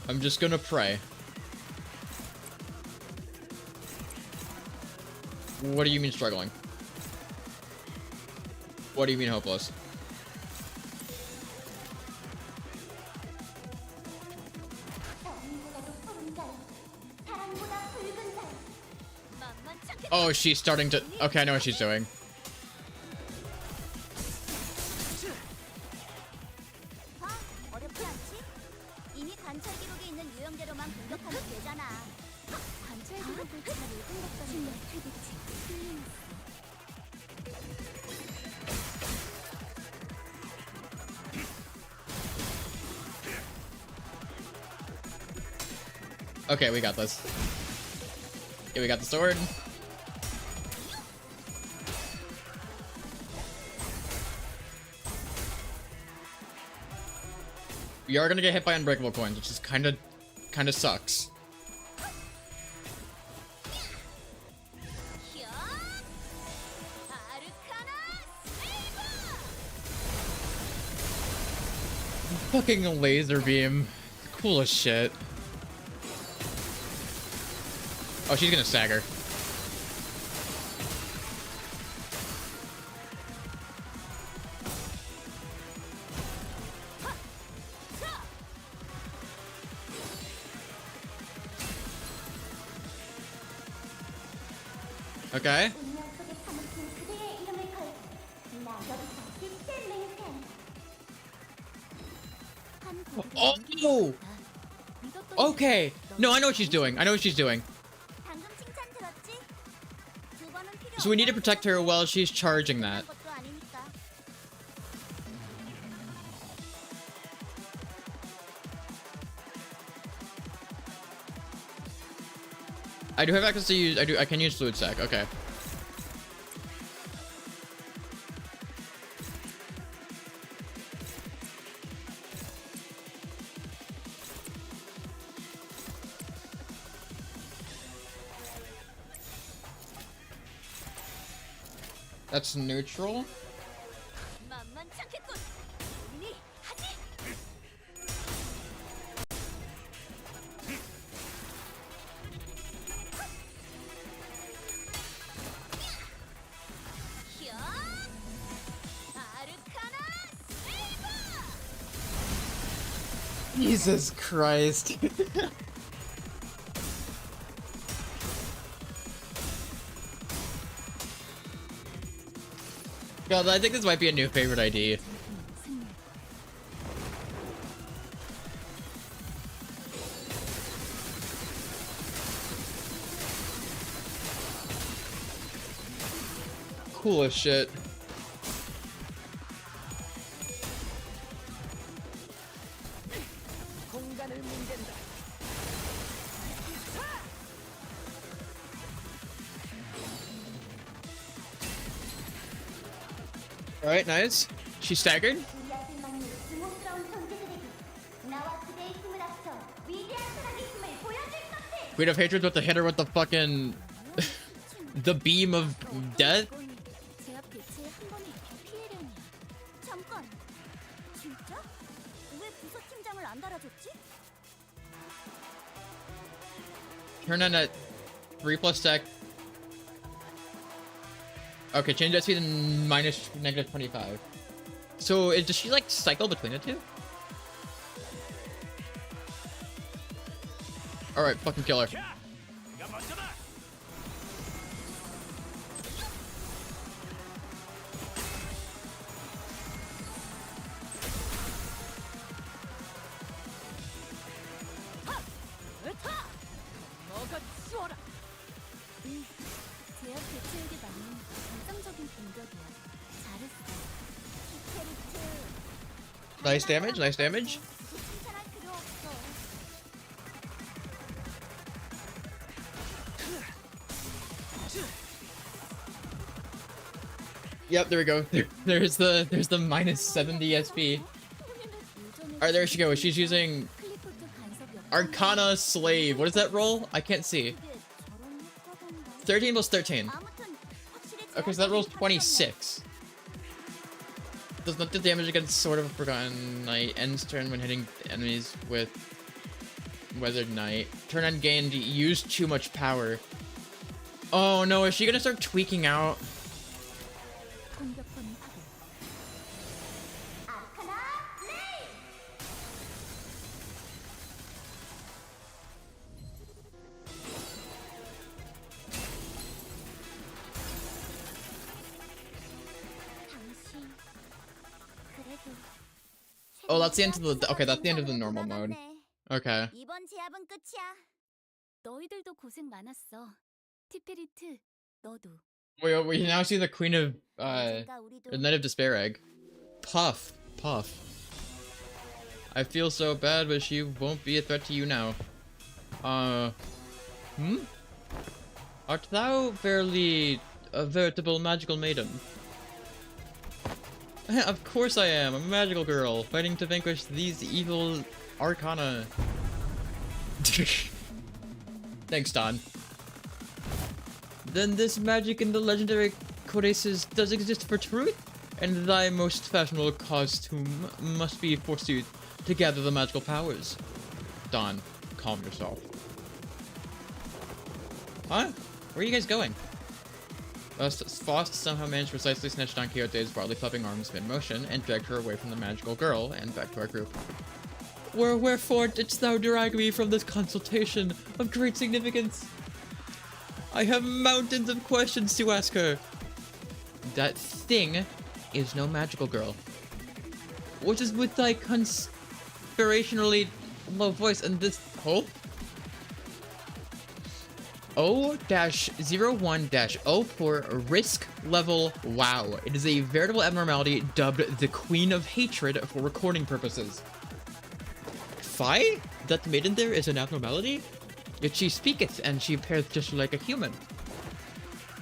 I'm just gonna pray. What do you mean struggling? What do you mean hopeless? Oh, she's starting to... Okay, I know what she's doing. 봐, 어렵지 않지? 이미 관찰 기록에 있는 유형대로만 공격하면 되잖아. 관찰 기록을 잘 읽은 것 같은데 그치? Okay, we got this. Okay, we got the sword. We are gonna get hit by unbreakable coins, which is kind of sucks. Fucking laser beam. Cool as shit. Oh, she's gonna stagger. Okay. Oh! Okay! No, I know what she's doing. I know what she's doing. 방금 칭찬 들었지? 두 번은 필요 So we need to 없다는 protect her while she's charging that. 것도 아니니까. I do have access to use. I can use fluid sac. Okay. That's neutral. 만만치 않겠군. 우리 하지. 히어! 아르카나 세이버! Jesus Christ. God, I think this might be a new favorite ID. Cool as shit. 공간을 문댄다. Alright, nice. She staggered. We'd have hatred with the hitter with the fucking... the beam of death. 제 앞 배치에 한 번에 이렇게 피해려니. 잠깐. 진짜? 왜 부서팀장을 안 달아줬지? Turn on at 3+ stack. Okay, change that speed to minus -25. So, does she like cycle between the two? Alright, fucking kill her. 네가 먼저다. 으타! 먹어 치워라. 제 앞 배치에게 맞는 정상적인 공격이야. 잘했어. 히테리트. Nice damage, nice damage. 칭찬할 필요 없어. Yep, there we go. There's the minus 70 SP. Alright, there she goes. She's using Arcana Slave. What is that roll? I can't see. 13 plus 13. Okay, so that rolls 26. Does not the damage against Sword of a Forgotten Knight ends turn when hitting enemies with Weathered Knight. Turn on gained, use too much power. Oh no, is she gonna start tweaking out? Oh, that's the end of the. Okay, that's the end of the normal mode. Okay. 이번 제압은 끝이야. 너희들도 고생 많았어. 티페리트, 너도. We now see the Queen of the Knight of Despair egg. Puff. I feel so bad, but she won't be a threat to you now. Art thou verily a veritable magical maiden? Of course I am. I'm a magical girl, fighting to vanquish these evil arcana. Thanks, Don. Then this magic in the legendary codices does exist for truth? And thy most fashionable costume must be forsooth to gather the magical powers. Don, calm yourself. Huh? Where are you guys going? Faust somehow managed to precisely snatch Don Quixote's broadly flapping arms mid-motion and dragged her away from the magical girl and back to our group. Wherefore didst thou drag me from this consultation of great significance? I have mountains of questions to ask her. That thing is no magical girl. What is with thy conspirationally low voice and this hope? O-01-04 risk level wow. It is a veritable abnormality dubbed the Queen of Hatred for recording purposes. Fie? That maiden there is an abnormality? Yet she speaketh and she appeareth just like a human.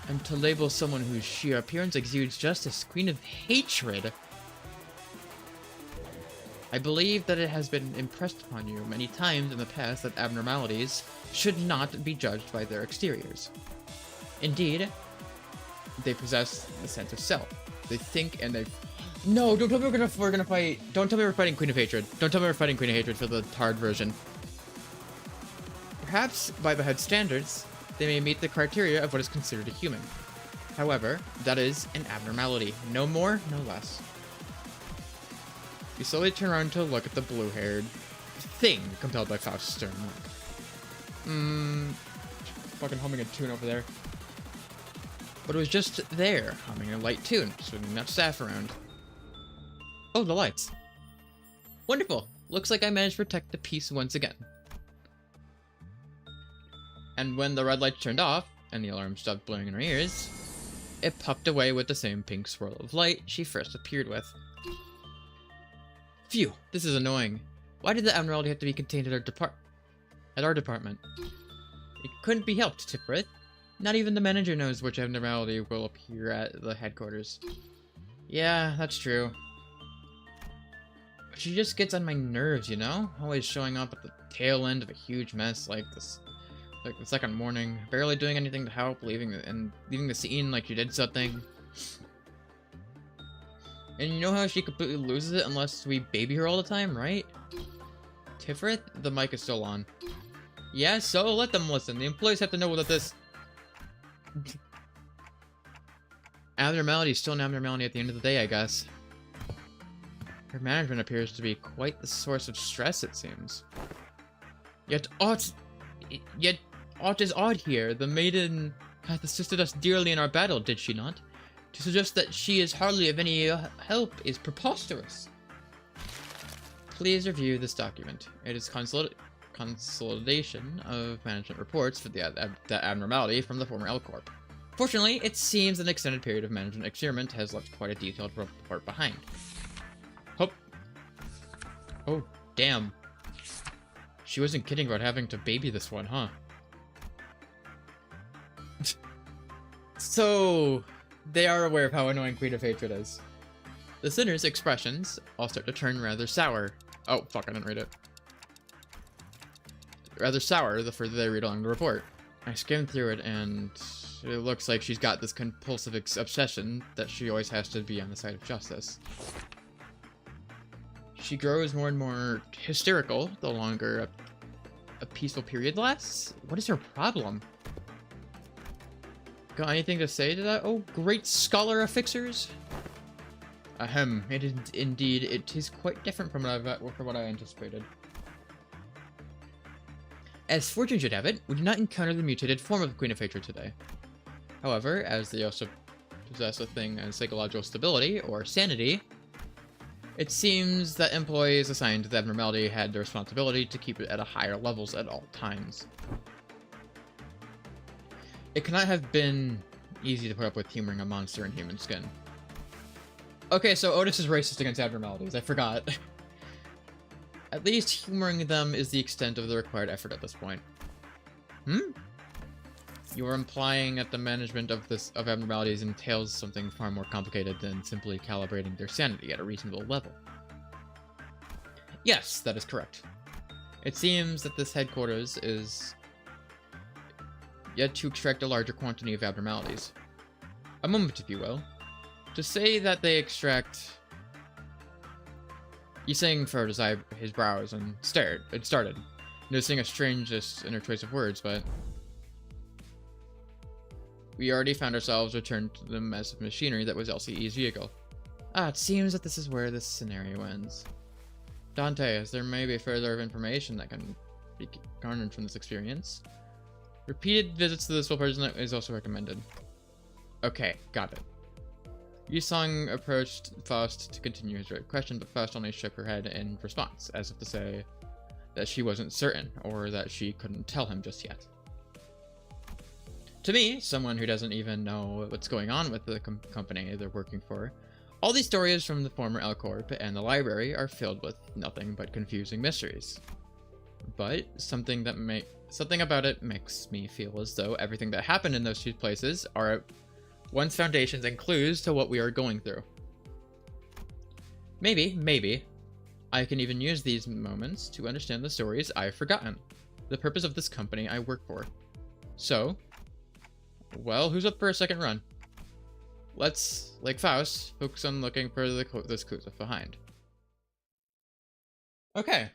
And to label someone whose sheer appearance exudes justice Queen of Hatred. I believe that it has been impressed upon you many times in the past that abnormalities should not be judged by their exteriors. Indeed, they possess the sense of self. They think and they... No, don't tell me we're gonna fight... Don't tell me we're fighting Queen of Hatred. Don't tell me we're fighting Queen of Hatred for the hard version. Perhaps, by the head standards, they may meet the criteria of what is considered a human. However, that is an abnormality. No more, no less. You slowly turn around to look at the blue-haired thing compelled by Faust's stern look. Fucking humming a tune over there. But it was just there, humming a light tune, swinging that staff around. Oh, the lights. Wonderful. Looks like I managed to protect the peace once again. And when the red light turned off, and the alarm stopped blowing in her ears, it puffed away with the same pink swirl of light she first appeared with. Phew, this is annoying. Why did the abnormality have to be contained at our department? It couldn't be helped, Tipperith. Not even the manager knows which abnormality will appear at the headquarters. Yeah, that's true. But she just gets on my nerves, you know? Always showing up at the tail end of a huge mess like this. Like the second morning, barely doing anything to help, leaving the scene like she did something. And you know how she completely loses it unless we baby her all the time, right? Tiferet, the mic is still on. Yeah, so let them listen. The employees have to know that this abnormality is still an abnormality at the end of the day, I guess. Her management appears to be quite the source of stress, it seems. Yet aught is odd here. The maiden hath assisted us dearly in our battle, did she not? To suggest that she is hardly of any help is preposterous. Please review this document. It is consolidation of management reports for the abnormality from the former L Corp. Fortunately, it seems an extended period of management experiment has left quite a detailed report behind. Hope. Oh, damn. She wasn't kidding about having to baby this one, huh? So, They are aware of how annoying Queen of Hatred is. The sinner's expressions all start to turn rather sour. Oh, fuck, I didn't read it. Rather sour the further they read along the report. I skimmed through it and it looks like she's got this compulsive obsession that she always has to be on the side of justice. She grows more and more hysterical the longer a peaceful period lasts. What is her problem? Got anything to say to that? Oh, great scholar of fixers. Ahem, it is indeed, it is quite different from what I anticipated. As fortune should have it, we did not encounter the mutated form of the Queen of Hatred today. However, as they also possess a thing as psychological stability, or sanity, it seems that employees assigned to the abnormality had the responsibility to keep it at a higher levels at all times. It cannot have been easy to put up with humoring a monster in human skin. Okay, so Otis is racist against abnormalities, I forgot. At least humoring them is the extent of the required effort at this point. You are implying that the management of abnormalities entails something far more complicated than simply calibrating their sanity at a reasonable level. Yes, that is correct. It seems that this headquarters is yet to extract a larger quantity of abnormalities. A moment, if you will. To say that they extract... Yiseng furrowed his brows and started, noticing a strangeness in her choice of words, but... We already found ourselves returned to the mess of machinery that was LCE's vehicle. It seems that this is where this scenario ends. Dante, as there may be further information that can be garnered from this experience. Repeated visits to this person is also recommended. Okay, got it. Yusong approached Faust to continue his question, but Faust only shook her head in response, as if to say that she wasn't certain, or that she couldn't tell him just yet. To me, someone who doesn't even know what's going on with the company they're working for, all these stories from the former L Corp and the library are filled with nothing but confusing mysteries. But something about it makes me feel as though everything that happened in those two places are once foundations and clues to what we are going through. Maybe, I can even use these moments to understand the stories I've forgotten, the purpose of this company I work for. So, well, who's up for a second run? Let's, like Faust, focus on looking for those clues left behind. Okay.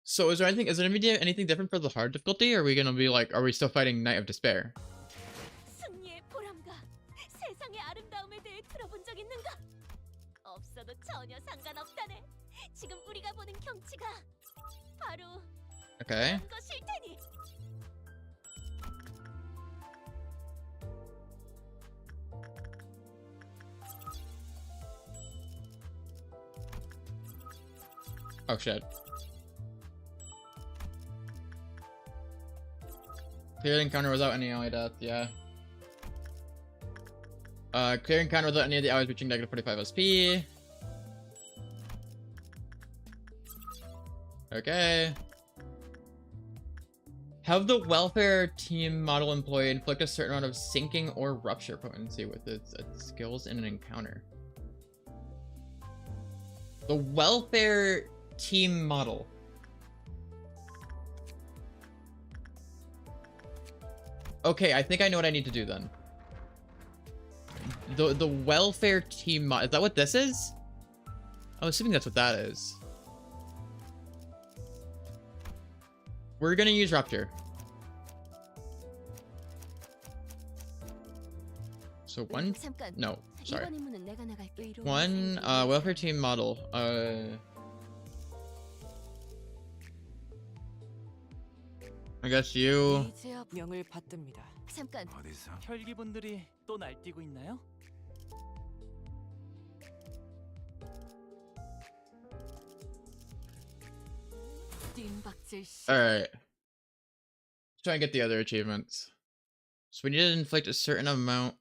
So is there anything different for the hard difficulty? Or are we gonna be like, are we still fighting Night of Despair? 승리의 보람과 세상의 아름다움에 대해 들어본 적 있는가? 없어도 전혀 상관없다네. 지금 우리가 보는 경치가 바로 Okay. 그런 것일 테니. Oh shit. Clear encounter without any ally death, yeah. Clear encounter without any of the allies reaching negative 45 SP. Okay. Have the welfare team model employee inflict a certain amount of sinking or rupture potency with its skills in an encounter. The welfare team model. Okay, I think I know what I need to do then. The welfare team mod. Is that what this is? I'm assuming that's what that is. We're gonna use Rupture. So one, no, sorry. One, welfare team model. I guess you. 명을 받듭니다. 잠깐. 어디서? 혈기분들이 또 날뛰고 있나요? Alright. Try and get the other achievements. So we need to inflict a certain amount.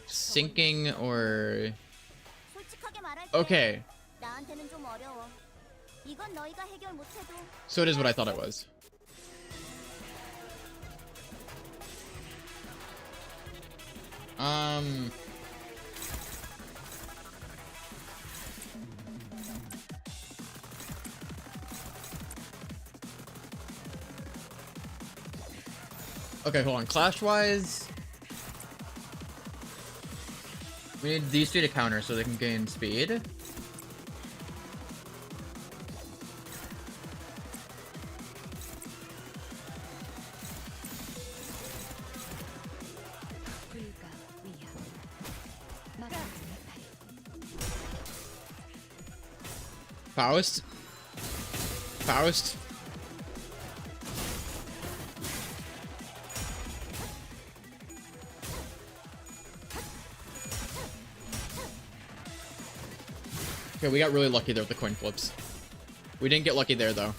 Sinking or... 솔직하게 말할게. Okay. 나한테는 좀 어려워. 이건 너희가 해결 못해도. So it is what I thought it was. Okay, hold on. Clash-wise, we need these two to counter so they can gain speed. Faust. Faust. Okay, we got really lucky there with the coin flips. We didn't get lucky there, though.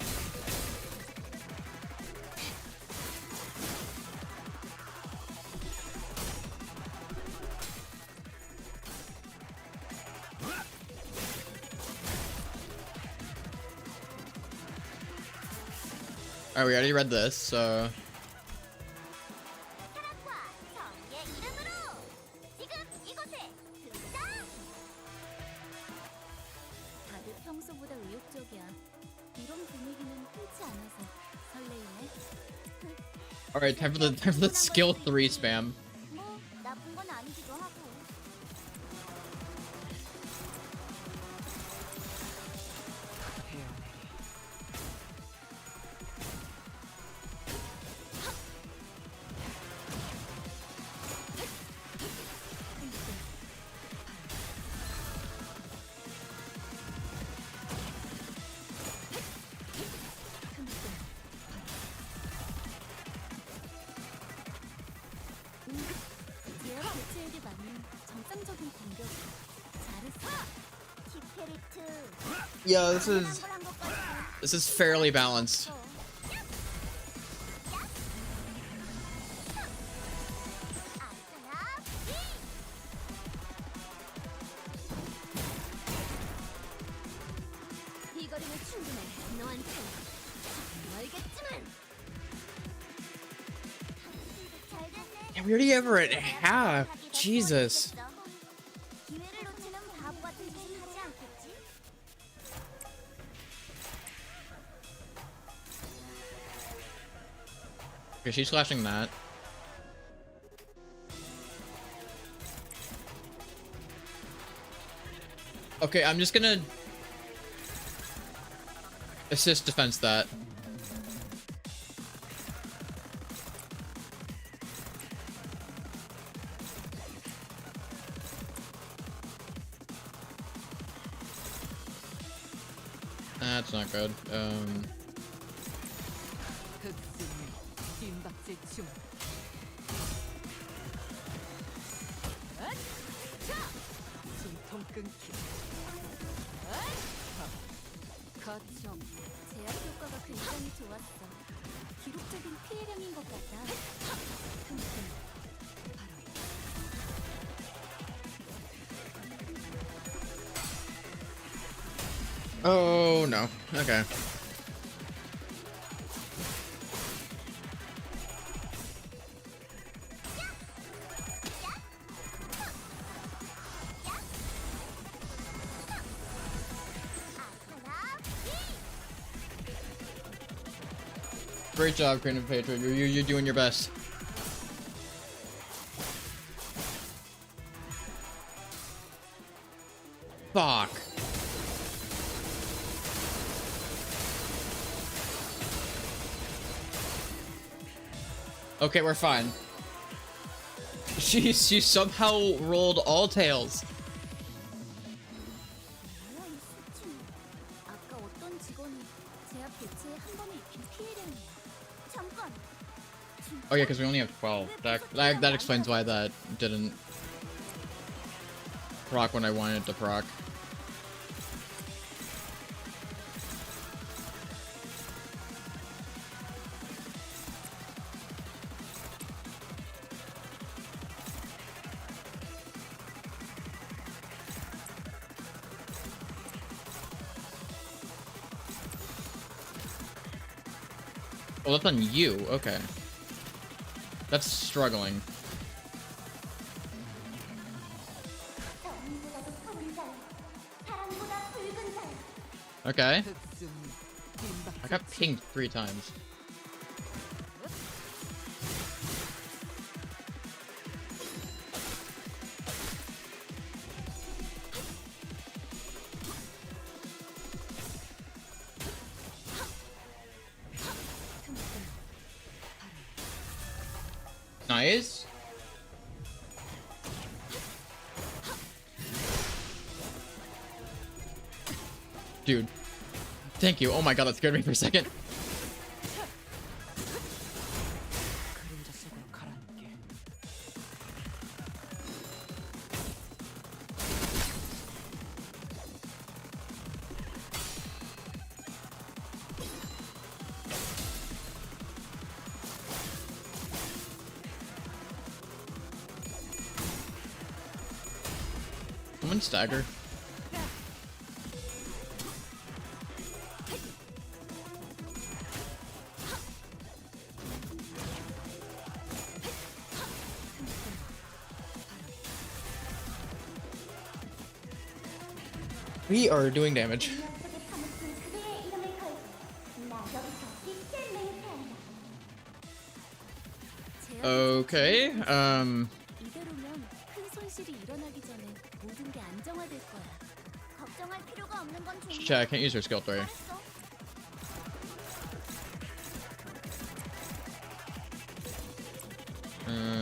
Alright, we already read this, so... 다들 평소보다 의욕적이야. 이런 분위기는 흔치 않아서 설레이네. Alright, time for the skill 3 spam. 뭐 나쁜 건 아니기도 하고. 제어 대체액이 맞는 정상적인 공격. 잘했어. 키페리트. Yeah, this is fairly balanced. 이 거리는 충분해. 너한테 멀겠지만. Yeah, we already ever at half. Jesus. 기회를 놓치는 바보 같은 짓은 하지 않겠지? Okay, she's flashing that. Okay, I'm just gonna assist defense that. That's not good. 흑승리 빈박질 중. 숨통 끊기. 거점. 제압 효과가 굉장히 좋았어. 기록적인 피해량인 것 같아. Oh no. Okay. Great job, Queen of Patriot. You're doing your best. Fuck. Okay, we're fine. She somehow rolled all tails. 뭐야 이 수준. 아까 어떤 직원이 제압 대체에 한 번에 입힌 피해량이야. 잠깐. Oh yeah, because we only have 12. That explains why that didn't proc when I wanted it to proc. Oh, that's on you. Okay. That's struggling. Okay. 흑순 I got pinged 3 times. Nice. Dude. Thank you. Oh my god, that scared me for a second. 그림자 속으로 가라앉게. Someone stagger. We are doing damage. Okay, 이대로면 큰 손실이 일어나기 전에 모든 게 안정화될 거야. 걱정할 필요가 없는 건 좋은데. Chat, I can't use her skill 3. 알았어.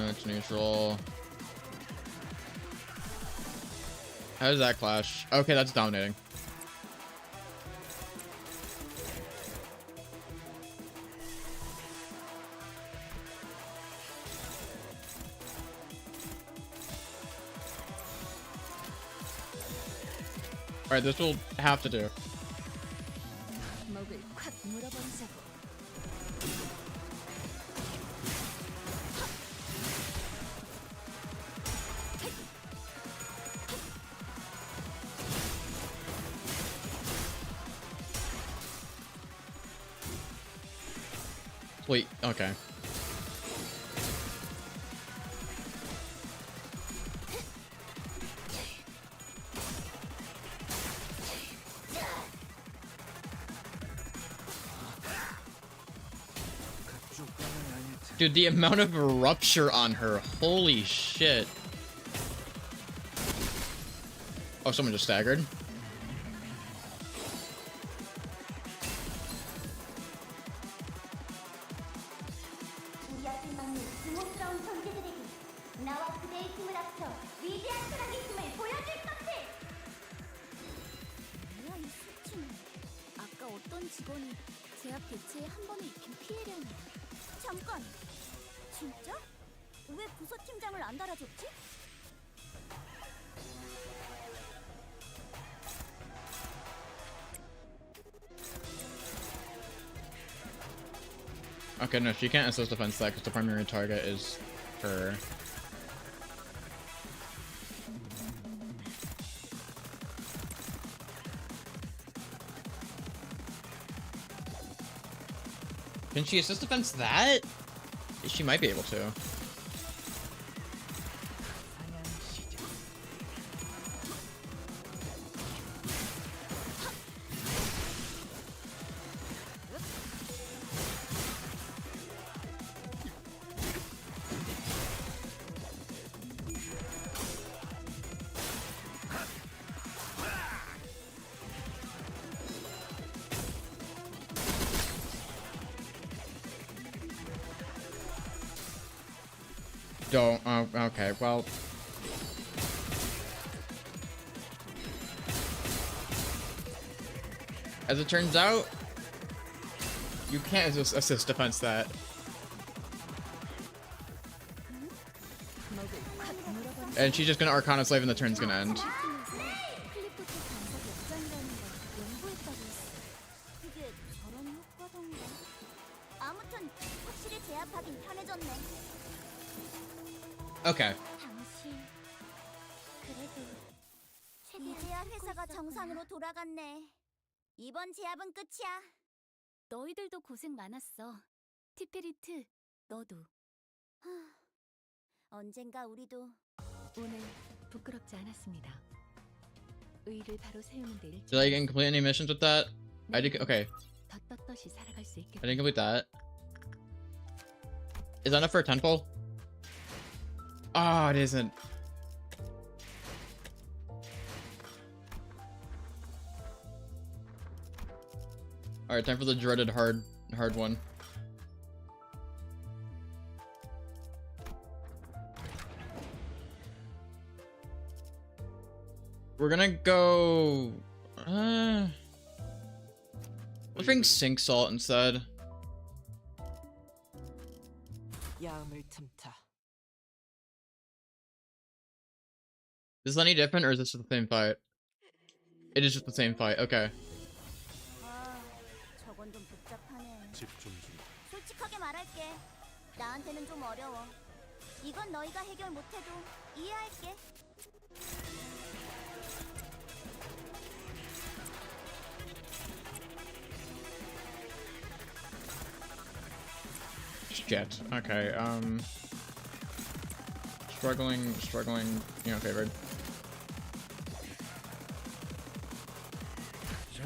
It's neutral. How does that clash? Okay, that's dominating. Alright, this will have to do. 목을 콱 물어버리자고. Wait, okay. Dude, the amount of rupture on her, holy shit. Oh, someone just staggered. 뭐야 이 수준. 아까 어떤 직원이 제압 대체에 한 번에 입힌 피해량이야. 잠깐. 진짜? 왜 부서팀장을 안 달아줬지? Okay, no, she can't assist defense that because the primary target is her. Can she assist defense that? She might be able to. Don't. Oh, okay. Well. As it turns out, you can't just assist defense that. And she's just gonna Arcana Slave and the turn's gonna end. 그게 저런 효과던가. 아무튼 확실히 제압하긴 편해졌네. Okay. 당신 그래도 이제야 회사가 정상으로 돌아갔네. 이번 제압은 끝이야. 너희들도 고생 많았어. 티페리트, 너도. 언젠가 우리도. 오늘 부끄럽지 않았습니다. 의를 바로 세우는 데 Did I get complete any missions with that? I did. Okay, 떳떳이 살아갈 수 I 있게. didn't complete that. Is that enough for a temple? Oh, it isn't. All right, time for the dreaded hard one. We're gonna go. Let's bring sink salt instead. 야음을 틈타. Is this any different, or is this just the same fight? It is just the same fight. Okay. 아, 저건 좀 복잡하네. 집중 중. 솔직하게 말할게. 나한테는 좀 어려워. 이건 너희가 해결 못해도 이해할게. Shit. Okay. Struggling. You know, favored. 자,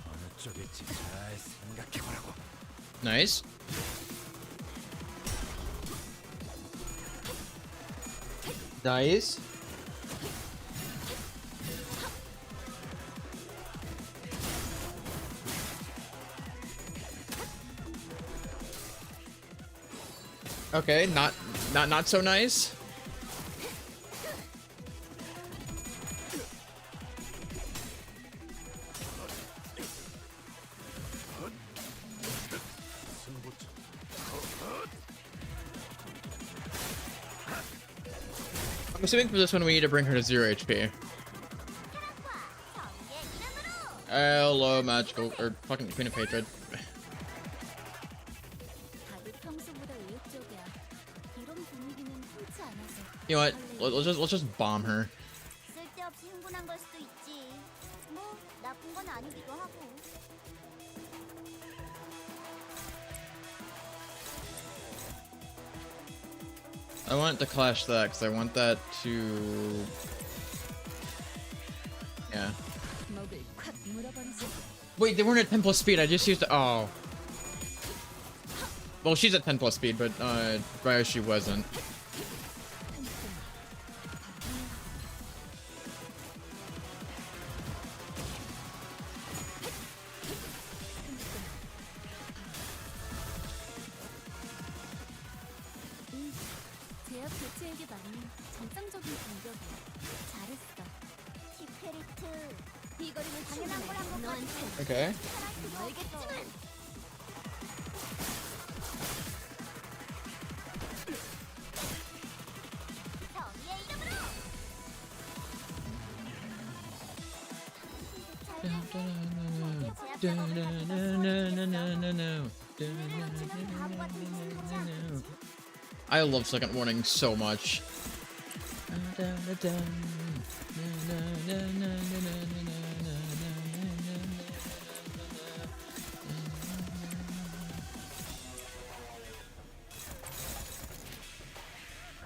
어느 쪽일지 잘 생각해보라고. Nice. Nice. Okay, not so nice. I'm assuming for this one we need to bring her to 0 HP. Hello, magical or fucking Queen of Hatred. 다들 평소보다 의욕적이야. 이런 분위기는 흔치 않아서. You know what? Let's just bomb her. 쓸데없이 흥분한 걸 수도 있지. 뭐 나쁜 건 아니기도 하고. I want to clash that because I want that to. Yeah. 먹을 콱 물어버리지. Wait, they weren't at 10 plus speed. I just used. Oh. Well, she's at 10 plus speed, but Ryoshi wasn't. 제압 교체에게 맞는 정상적인 공격이야. 잘했어. 키페리트. 이거리는 당연한 걸 한 것 같아. Okay. 알겠지만. 정의의 이름으로. I love second warning so much.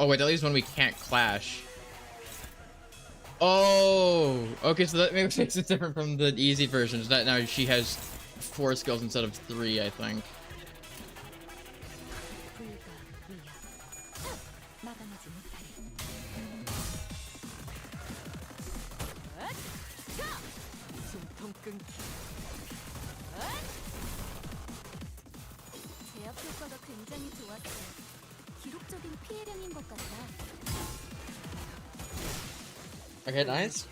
Oh wait, that leaves when we can't clash. Oh, okay, so that makes it different from the easy versions. That now she has 4 skills instead of 3, I think. 마감하지 못하리. 숨통 끊기. 제압 효과가 굉장히 좋았어. 기록적인 피해량인 것 같아. Okay, nice.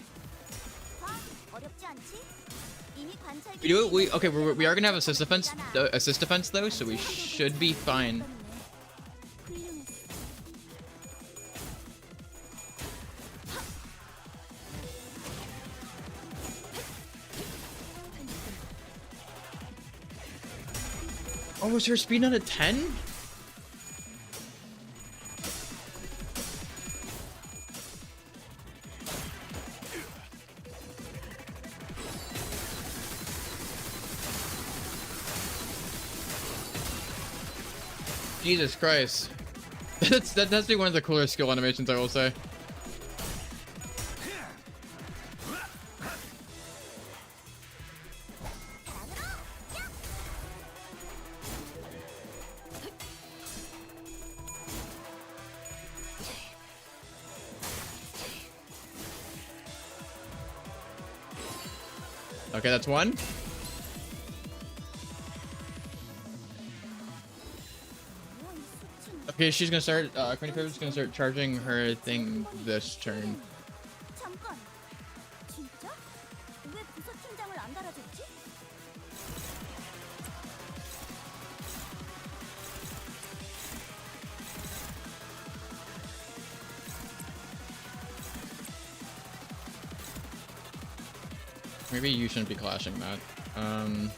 어렵지 않지? 이미 관찰. Okay, we are gonna have assist defense though, so we should be fine. Oh, is her speed not at 10? Jesus Christ. That's be one of the cooler skill animations, I will say. Okay, that's one. Okay, she's gonna start. Queen Pivot's gonna start charging her thing this turn. 잠깐. 진짜? 왜 부서 팀장을 안 달아줬지? Maybe you shouldn't be clashing that. I'm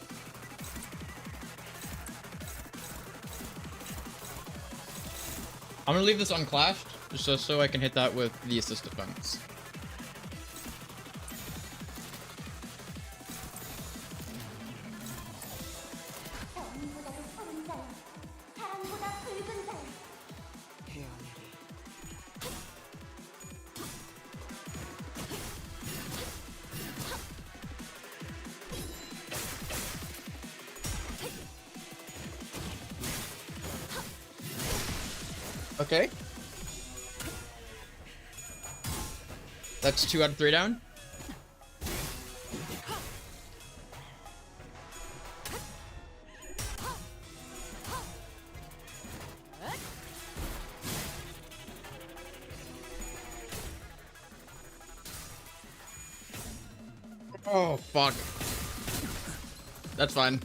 gonna leave this unclashed, just so I can hit that with the assist defense. Okay. That's 2 out of 3 down. Oh, fuck. That's fine.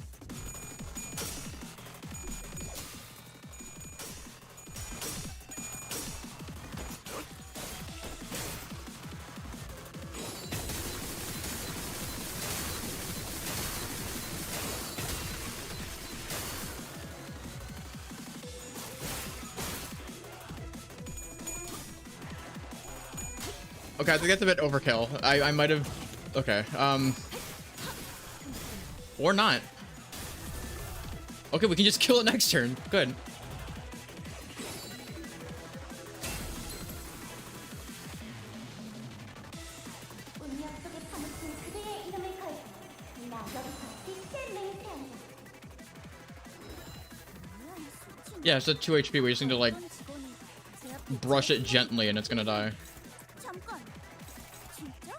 Okay, I think that's a bit overkill. I might have... Okay, or not. Okay, we can just kill it next turn. Good. Yeah, it's at 2 HP. We just need to, like, brush it gently and it's gonna die. 잠깐. 진짜?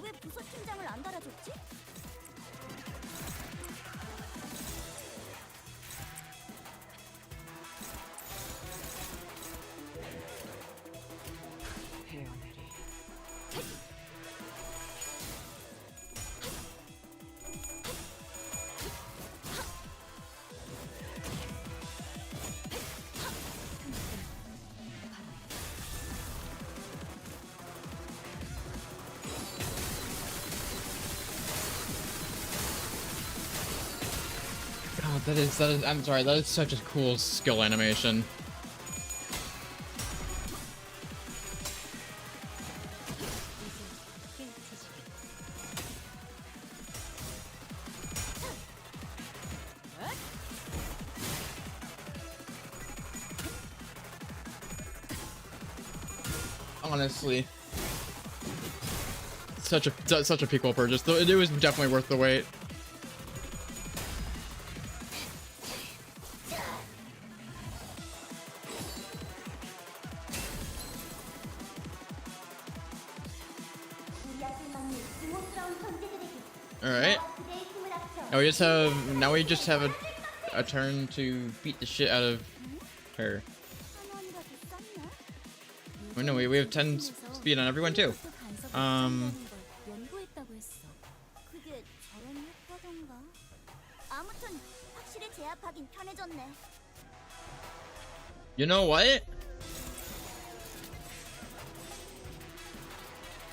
왜 부서 팀장을 안 달아줬지? God, that is, I'm sorry, that is such a cool skill animation. Honestly. Such a peak Walpurgis. It was definitely worth the wait. Alright. Now we just have a turn to beat the shit out of her. Oh no, we have 10 speed on everyone too. 연구했다고 했어. 그게 저런 효과던가? 아무튼 확실히 제압하긴 편해졌네. You know what?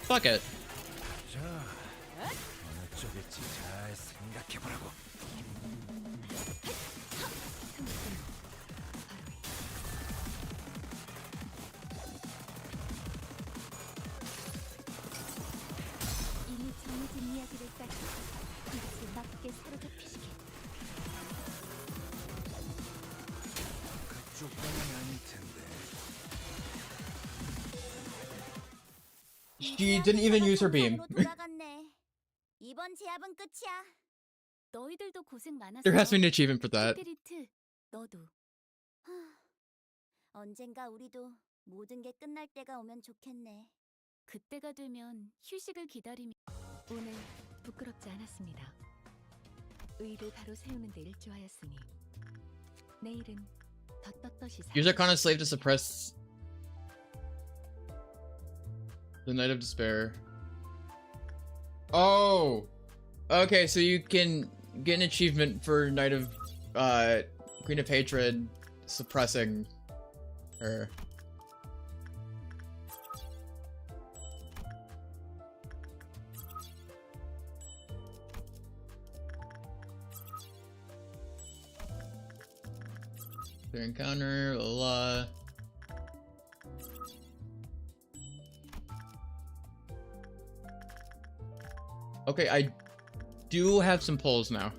Fuck it. 자, 어느 쪽일지 잘 생각해보라고. 이미 정해진 이야기를 따라 빛에 맞게 사로잡히시게. 그쪽 방향이 아닐 텐데. She didn't even use her beam. 돌아갔네. 이번 제압은 끝이야. 너희들도 고생 많았어. There has to be an achievement for that. 스피리트, 너도. 언젠가 우리도 모든 게 끝날 때가 오면 좋겠네. 그때가 되면 휴식을 기다리며 오늘 부끄럽지 않았습니다. 의를 바로 세우는 데 일조하였으니 내일은 더 떳떳이 Use Arcana Slave to suppress the Night of Despair. Oh! Okay, so you can get an achievement for Night of Queen of Hatred suppressing her. Clear encounter, la la. Okay, I do have some pulls now.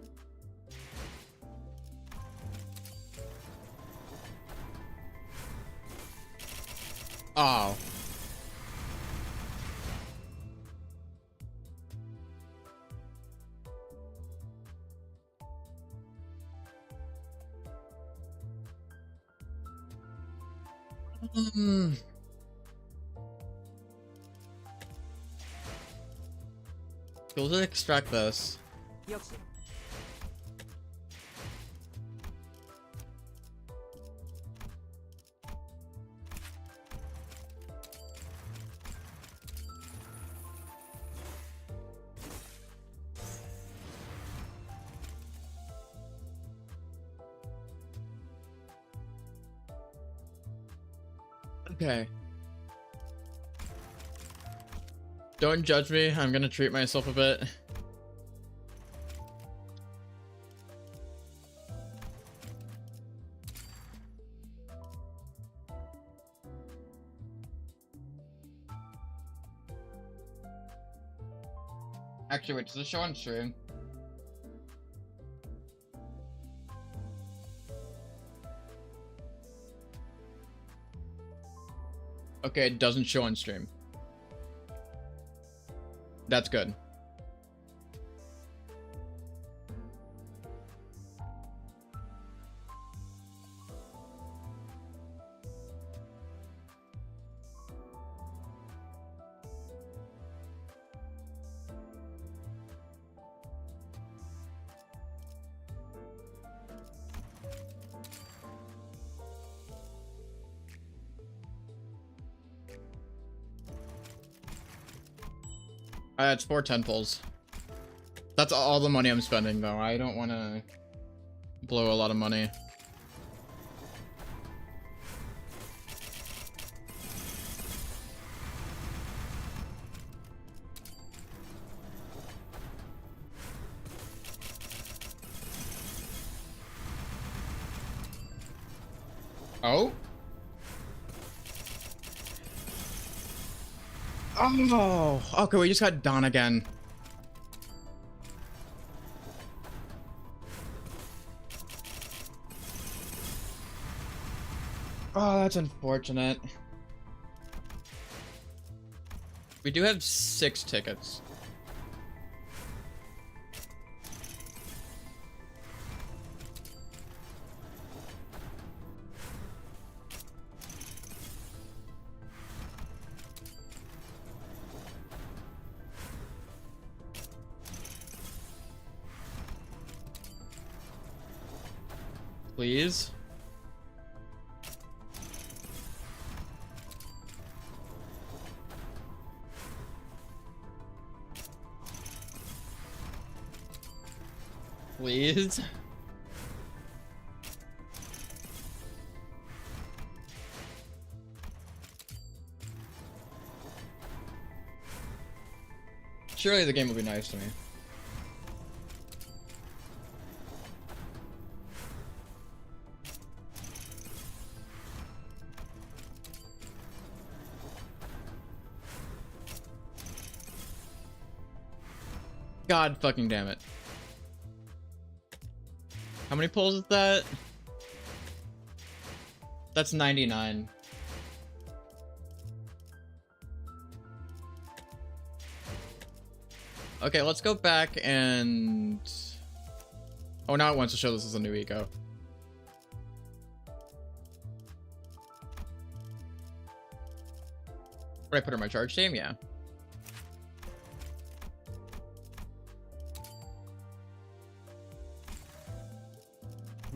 Oh. So let's extract this. 역시 Okay. Don't judge me, I'm gonna treat myself a bit. Actually, wait, does this show on stream? Okay, it doesn't show on stream. That's good. It's 4 10-pulls. That's all the money I'm spending, though. I don't want to blow a lot of money. Oh? Oh, okay, we just got Dawn again. Oh, that's unfortunate. We do have 6 tickets. Please. Please. Surely the game will be nice to me. God fucking damn it. How many pulls is that? That's 99. Okay, let's go back and... Oh, now it wants to show this as a new eco. Would I put her in my charge team? Yeah.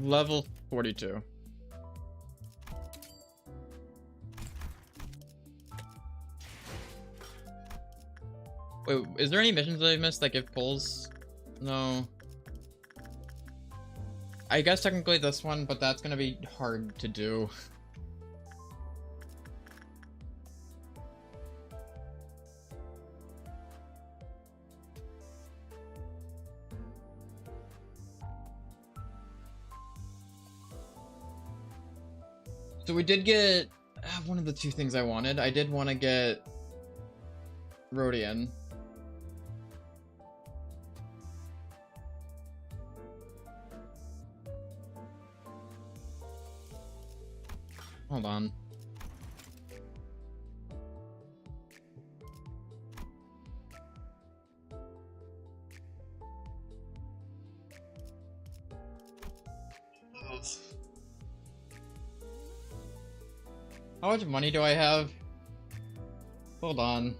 Level 42. Wait, is there any missions that I missed that give pulls? No. I guess technically this one, but that's gonna be hard to do. So we did get one of the two things I wanted. I did want to get Rhodian. Hold on. How much money do I have? Hold on.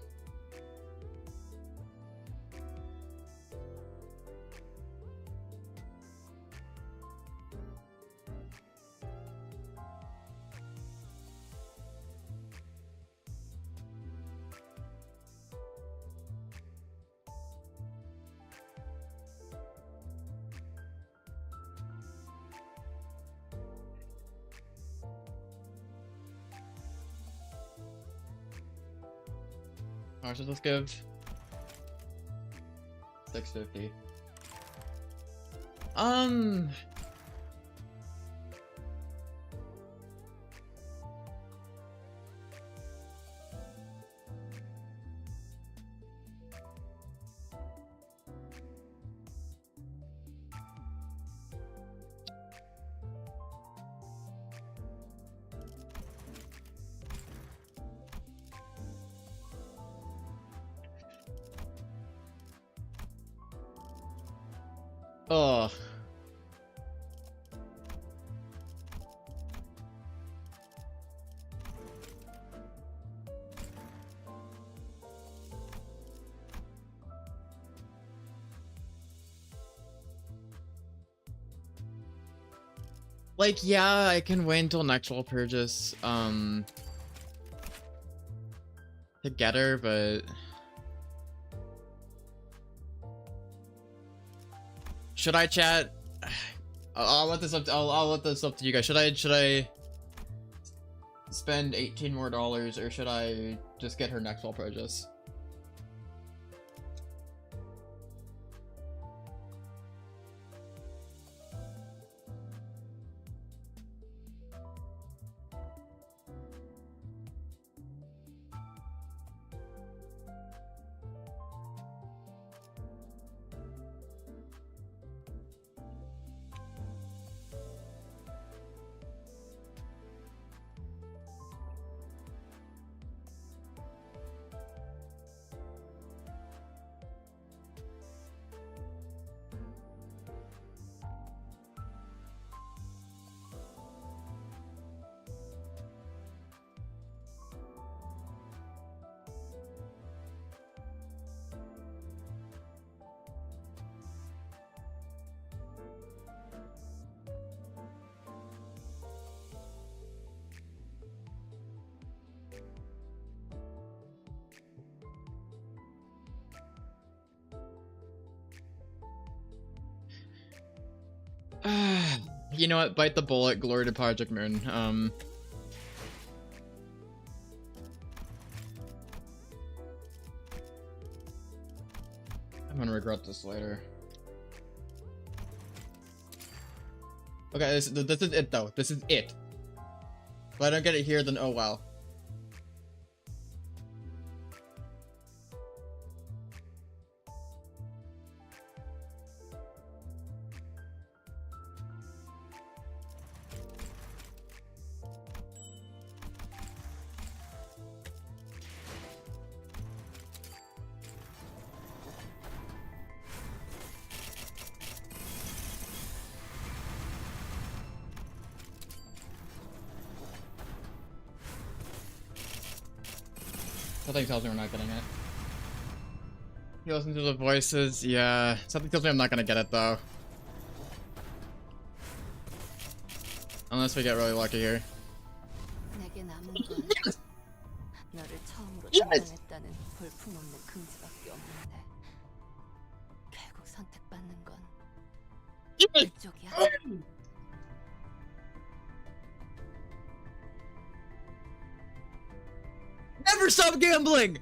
How much does this give? 650. Ugh. Like, yeah, I can wait until next Walpurgis, to get her, but should I chat? I'll let this up. I'll let this up to you guys. Should I spend $18 more, or should I just get her next Walpurgis? You know what? Bite the bullet. Glory to Project Moon. I'm gonna regret this later. Okay, this is it though. This is it. If I don't get it here, then oh well. Something tells me we're not getting it. You listen to the voices, yeah. Something tells me I'm not gonna get it though. Unless we get really lucky here. 내게 남은 건 너를 처음으로 담당했다는 볼품없는 긍지밖에 없는데 결국 선택받는 건 이쪽이야. Never stop gambling!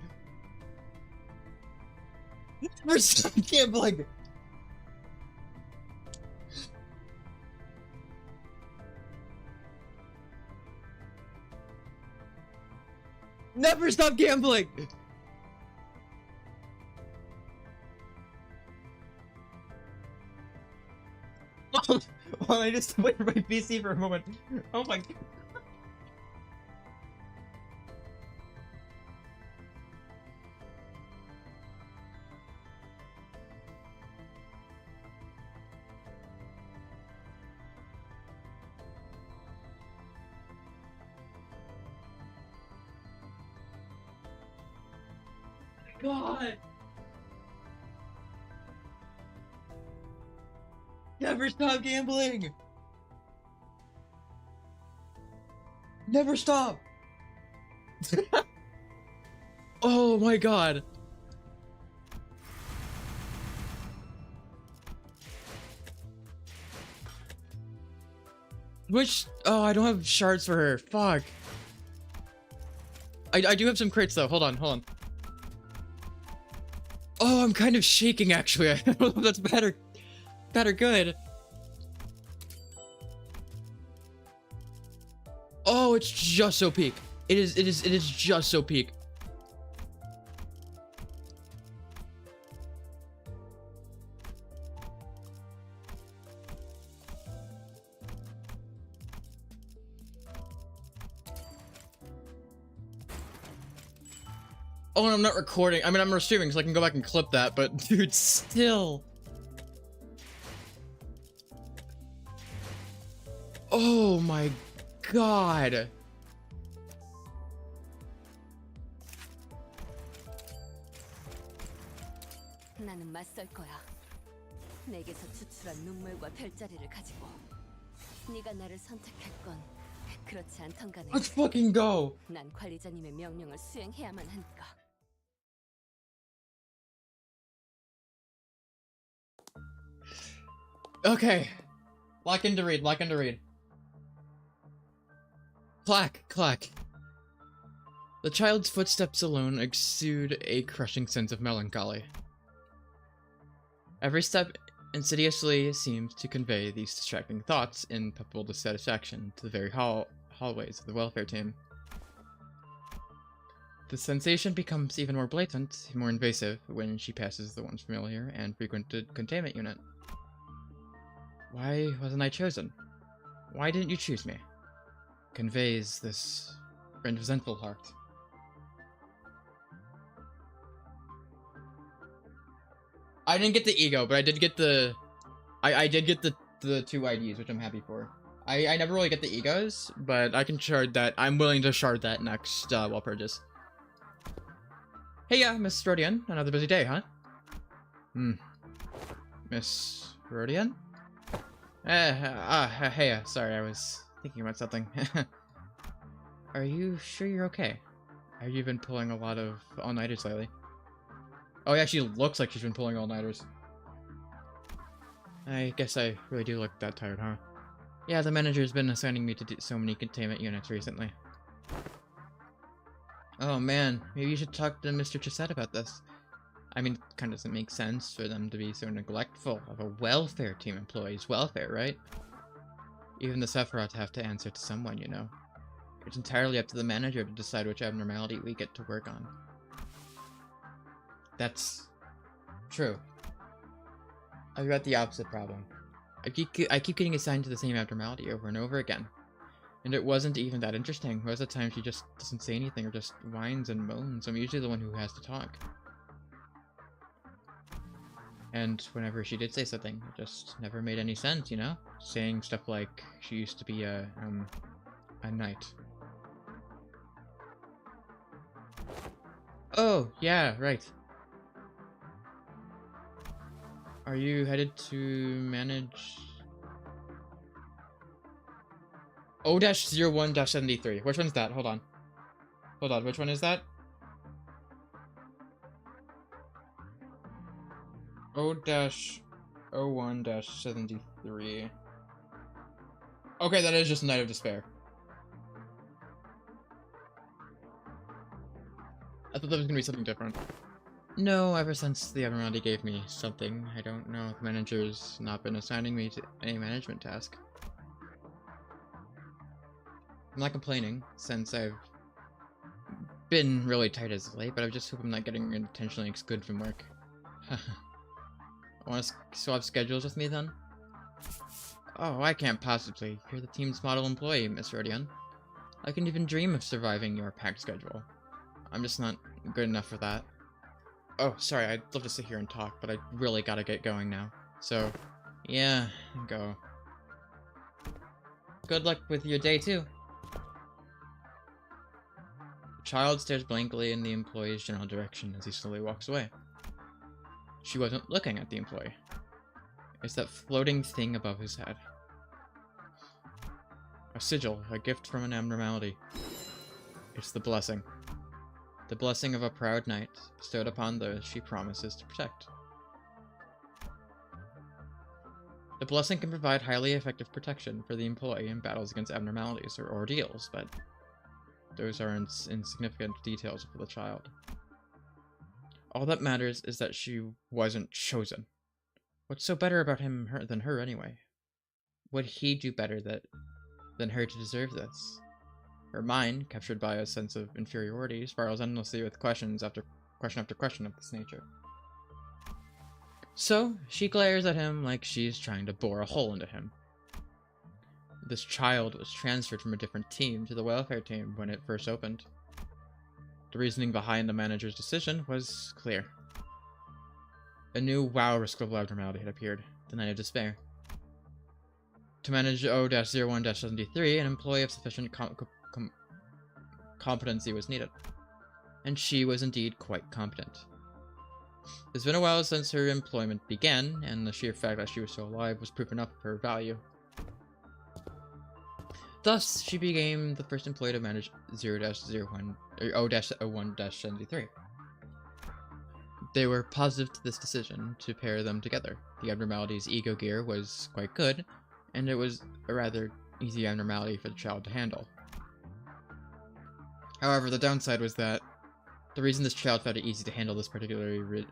Never stop gambling! Never stop gambling! Well, I just went for my PC for a moment. Oh my god. God! Never stop gambling! Never stop! Oh my god! Which... Oh, I don't have shards for her. Fuck. I do have some crates though. Hold on, hold on. Oh, I'm kind of shaking actually. I don't know if that's bad or good. Oh, it's just so peak. It is just so peak. Oh, and I'm not recording. I mean, I'm streaming, so I can go back and clip that, but dude, still. Oh my god. 나는 맞설 거야. 내게서 추출한 눈물과 별자리를 가지고 네가 나를 선택했건 그렇지 않던 간에 Let's fucking go. 난 관리자님의 명령을 수행해야만 하니까. Okay. Lock in to read, lock in to read. Clack, clack. The child's footsteps alone exude a crushing sense of melancholy. Every step insidiously seems to convey these distracting thoughts in palpable dissatisfaction to the very hallways of the welfare team. The sensation becomes even more blatant, more invasive, when she passes the once familiar and frequented containment unit. Why wasn't I chosen? Why didn't you choose me? Conveys this resentful heart. I didn't get the ego, but I did get the... I did get the 2 IDs, which I'm happy for. I never really get the egos, but I can shard that. I'm willing to shard that next Walpurgis. Hey, Miss Rodian. Another busy day, huh? Miss Rodian? Hey, sorry, I was thinking about something. Are you sure you're okay? Have you been pulling a lot of all-nighters lately? Oh, yeah, she looks like she's been pulling all-nighters. I guess I really do look that tired, huh? Yeah, the manager's been assigning me to do so many containment units recently. Oh man, maybe you should talk to Mr. Chesette about this. I mean, it kind of doesn't make sense for them to be so neglectful of a welfare team employee's welfare, right? Even the Sephiroth have to answer to someone, you know. It's entirely up to the manager to decide which abnormality we get to work on. That's true. I've got the opposite problem. I keep getting assigned to the same abnormality over and over again. And it wasn't even that interesting. Most of the time she just doesn't say anything or just whines and moans. I'm usually the one who has to talk. And whenever she did say something, it just never made any sense, you know? Saying stuff like she used to be a knight. Oh, yeah, right. Are you headed to manage... O-01-73. Which one's that? Hold on. Hold on, which one is that? O-01-73. Okay, that is just Night of Despair. I thought that was gonna be something different. No, ever since the Abnormality gave me something, I don't know. The manager's not been assigning me to any management task. I'm not complaining, since I've been really tight as of late, but I just hope I'm not getting intentionally excluded from work. Want to swap schedules with me, then? Oh, I can't possibly. You're the team's model employee, Miss Rodion. I couldn't even dream of surviving your packed schedule. I'm just not good enough for that. Oh, sorry, I'd love to sit here and talk, but I really gotta get going now. So, yeah, go. Good luck with your day, too. The child stares blankly in the employee's general direction as he slowly walks away. She wasn't looking at the employee. It's that floating thing above his head. A sigil, a gift from an abnormality. It's the blessing. The blessing of a proud knight, bestowed upon those she promises to protect. The blessing can provide highly effective protection for the employee in battles against abnormalities or ordeals, but those are insignificant details for the child. All that matters is that she wasn't chosen. What's so better about him than her, anyway? Would he do better than her to deserve this? Her mind, captured by a sense of inferiority, spirals endlessly with question after question of this nature. So, she glares at him like she's trying to bore a hole into him. This child was transferred from a different team to the welfare team when it first opened. The reasoning behind the manager's decision was clear. A new WoW risk-level abnormality had appeared, the Night of Despair. To manage O-01-73, an employee of sufficient competency was needed. And she was indeed quite competent. It's been a while since her employment began, and the sheer fact that she was still alive was proof enough of her value. Thus, she became the first employee to manage O-01-73. They were positive to this decision to pair them together. The abnormality's ego gear was quite good, and it was a rather easy abnormality for the child to handle. However, the downside was that the reason this child found it easy to handle this particularly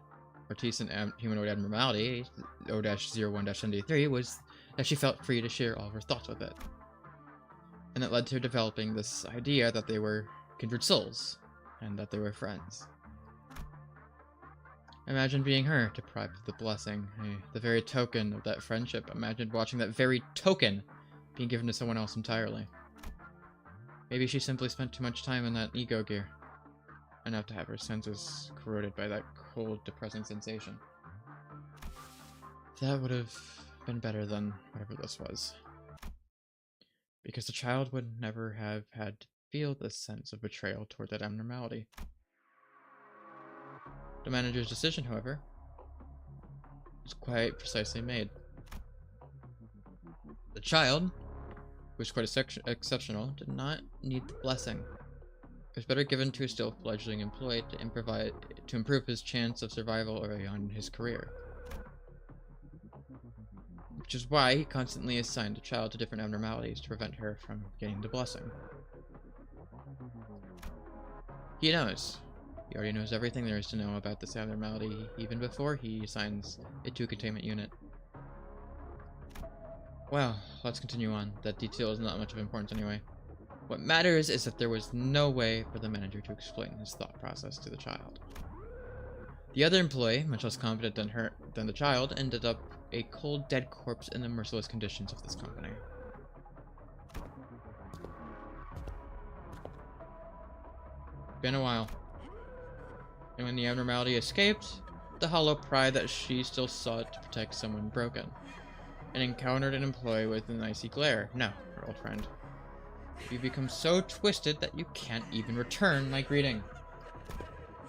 reticent humanoid abnormality, O-01-73, was that she felt free to share all of her thoughts with it. And it led to her developing this idea that they were kindred souls, and that they were friends. Imagine being her, deprived of the blessing, the very token of that friendship. Imagine watching that very token being given to someone else entirely. Maybe she simply spent too much time in that ego gear, enough to have her senses corroded by that cold, depressing sensation. That would have been better than whatever this was. Because the child would never have had to feel this sense of betrayal toward that abnormality. The manager's decision, however, was quite precisely made. The child, who was quite exceptional, did not need the blessing. It was better given to a still fledgling employee to improve his chance of survival early on in his career. Which is why he constantly assigned the child to different abnormalities to prevent her from getting the blessing. He knows. He already knows everything there is to know about this abnormality, even before he assigns it to a containment unit. Well, let's continue on. That detail is not much of importance anyway. What matters is that there was no way for the manager to explain his thought process to the child. The other employee, much less competent than the child, ended up a cold, dead corpse in the merciless conditions of this company. Been a while. And when the abnormality escaped, the hollow pride that she still sought to protect someone broken, and encountered an employee with an icy glare. No, her old friend. You become so twisted that you can't even return my greeting.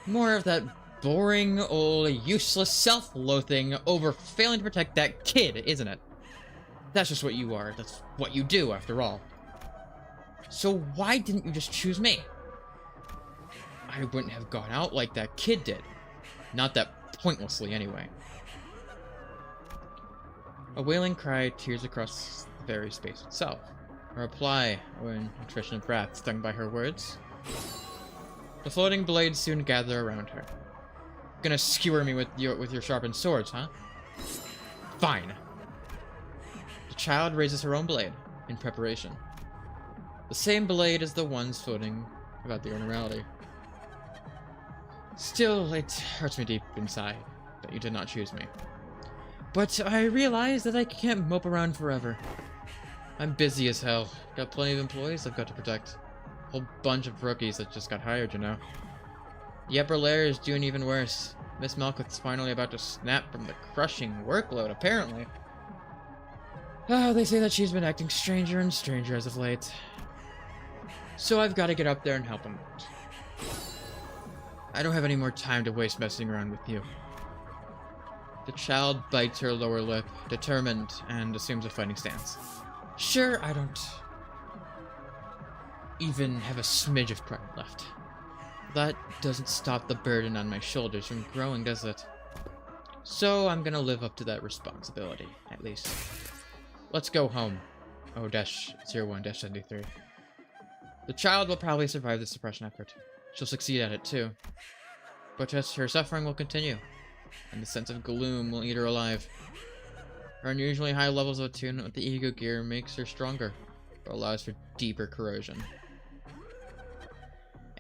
More of that boring, old, useless self-loathing over failing to protect that kid, isn't it? That's just what you are. That's what you do, after all. So why didn't you just choose me? I wouldn't have gone out like that kid did. Not that pointlessly, anyway. A wailing cry tears across the very space itself. A reply, when attrition of wrath stung by her words. The floating blades soon gather around her. Gonna skewer me with your sharpened swords, huh? Fine. The child raises her own blade, in preparation. The same blade as the ones floating about the immorality. Still, it hurts me deep inside that you did not choose me. But I realize that I can't mope around forever. I'm busy as hell. Got plenty of employees I've got to protect. Whole bunch of rookies that just got hired, you know. The upper layer is doing even worse. Miss Malkuth's finally about to snap from the crushing workload, apparently. Oh, they say that she's been acting stranger and stranger as of late. So I've got to get up there and help him out. I don't have any more time to waste messing around with you. The child bites her lower lip, determined, and assumes a fighting stance. Sure, I don't even have a smidge of pride left. That doesn't stop the burden on my shoulders from growing, does it? So I'm gonna live up to that responsibility, at least. Let's go home. O-01-73. The child will probably survive the suppression effort. She'll succeed at it, too. But just her suffering will continue, and the sense of gloom will eat her alive. Her unusually high levels of attunement with the ego gear makes her stronger, but allows for deeper corrosion.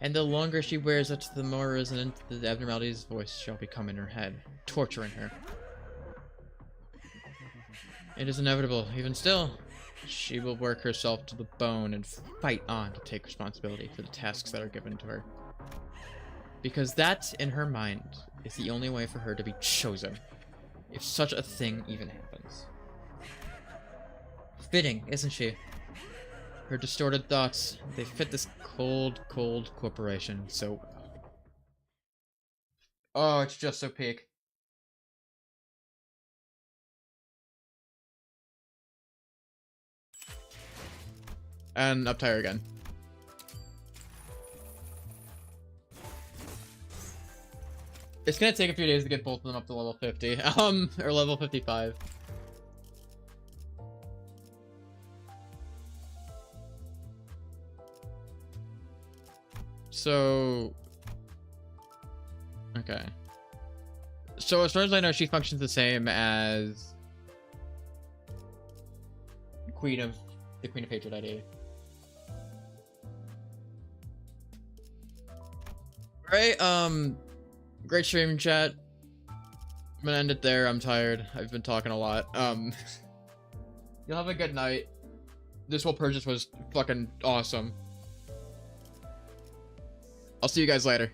And the longer she wears it, the more resonant the abnormality's voice shall become in her head, torturing her. It is inevitable. Even still, she will work herself to the bone and fight on to take responsibility for the tasks that are given to her. Because that, in her mind, is the only way for her to be chosen, if such a thing even happens. Fitting, isn't she? Her distorted thoughts, they fit this cold, cold corporation so well. Oh, it's just so peak. And up tire again. It's gonna take a few days to get both of them up to level 50. Or level 55. So... okay. So as far as I know, she functions the same as... the Queen of Hatred ID. Right, great stream, chat. I'm gonna end it there. I'm tired. I've been talking a lot. You'll have a good night. This Walpurgis was fucking awesome. I'll see you guys later.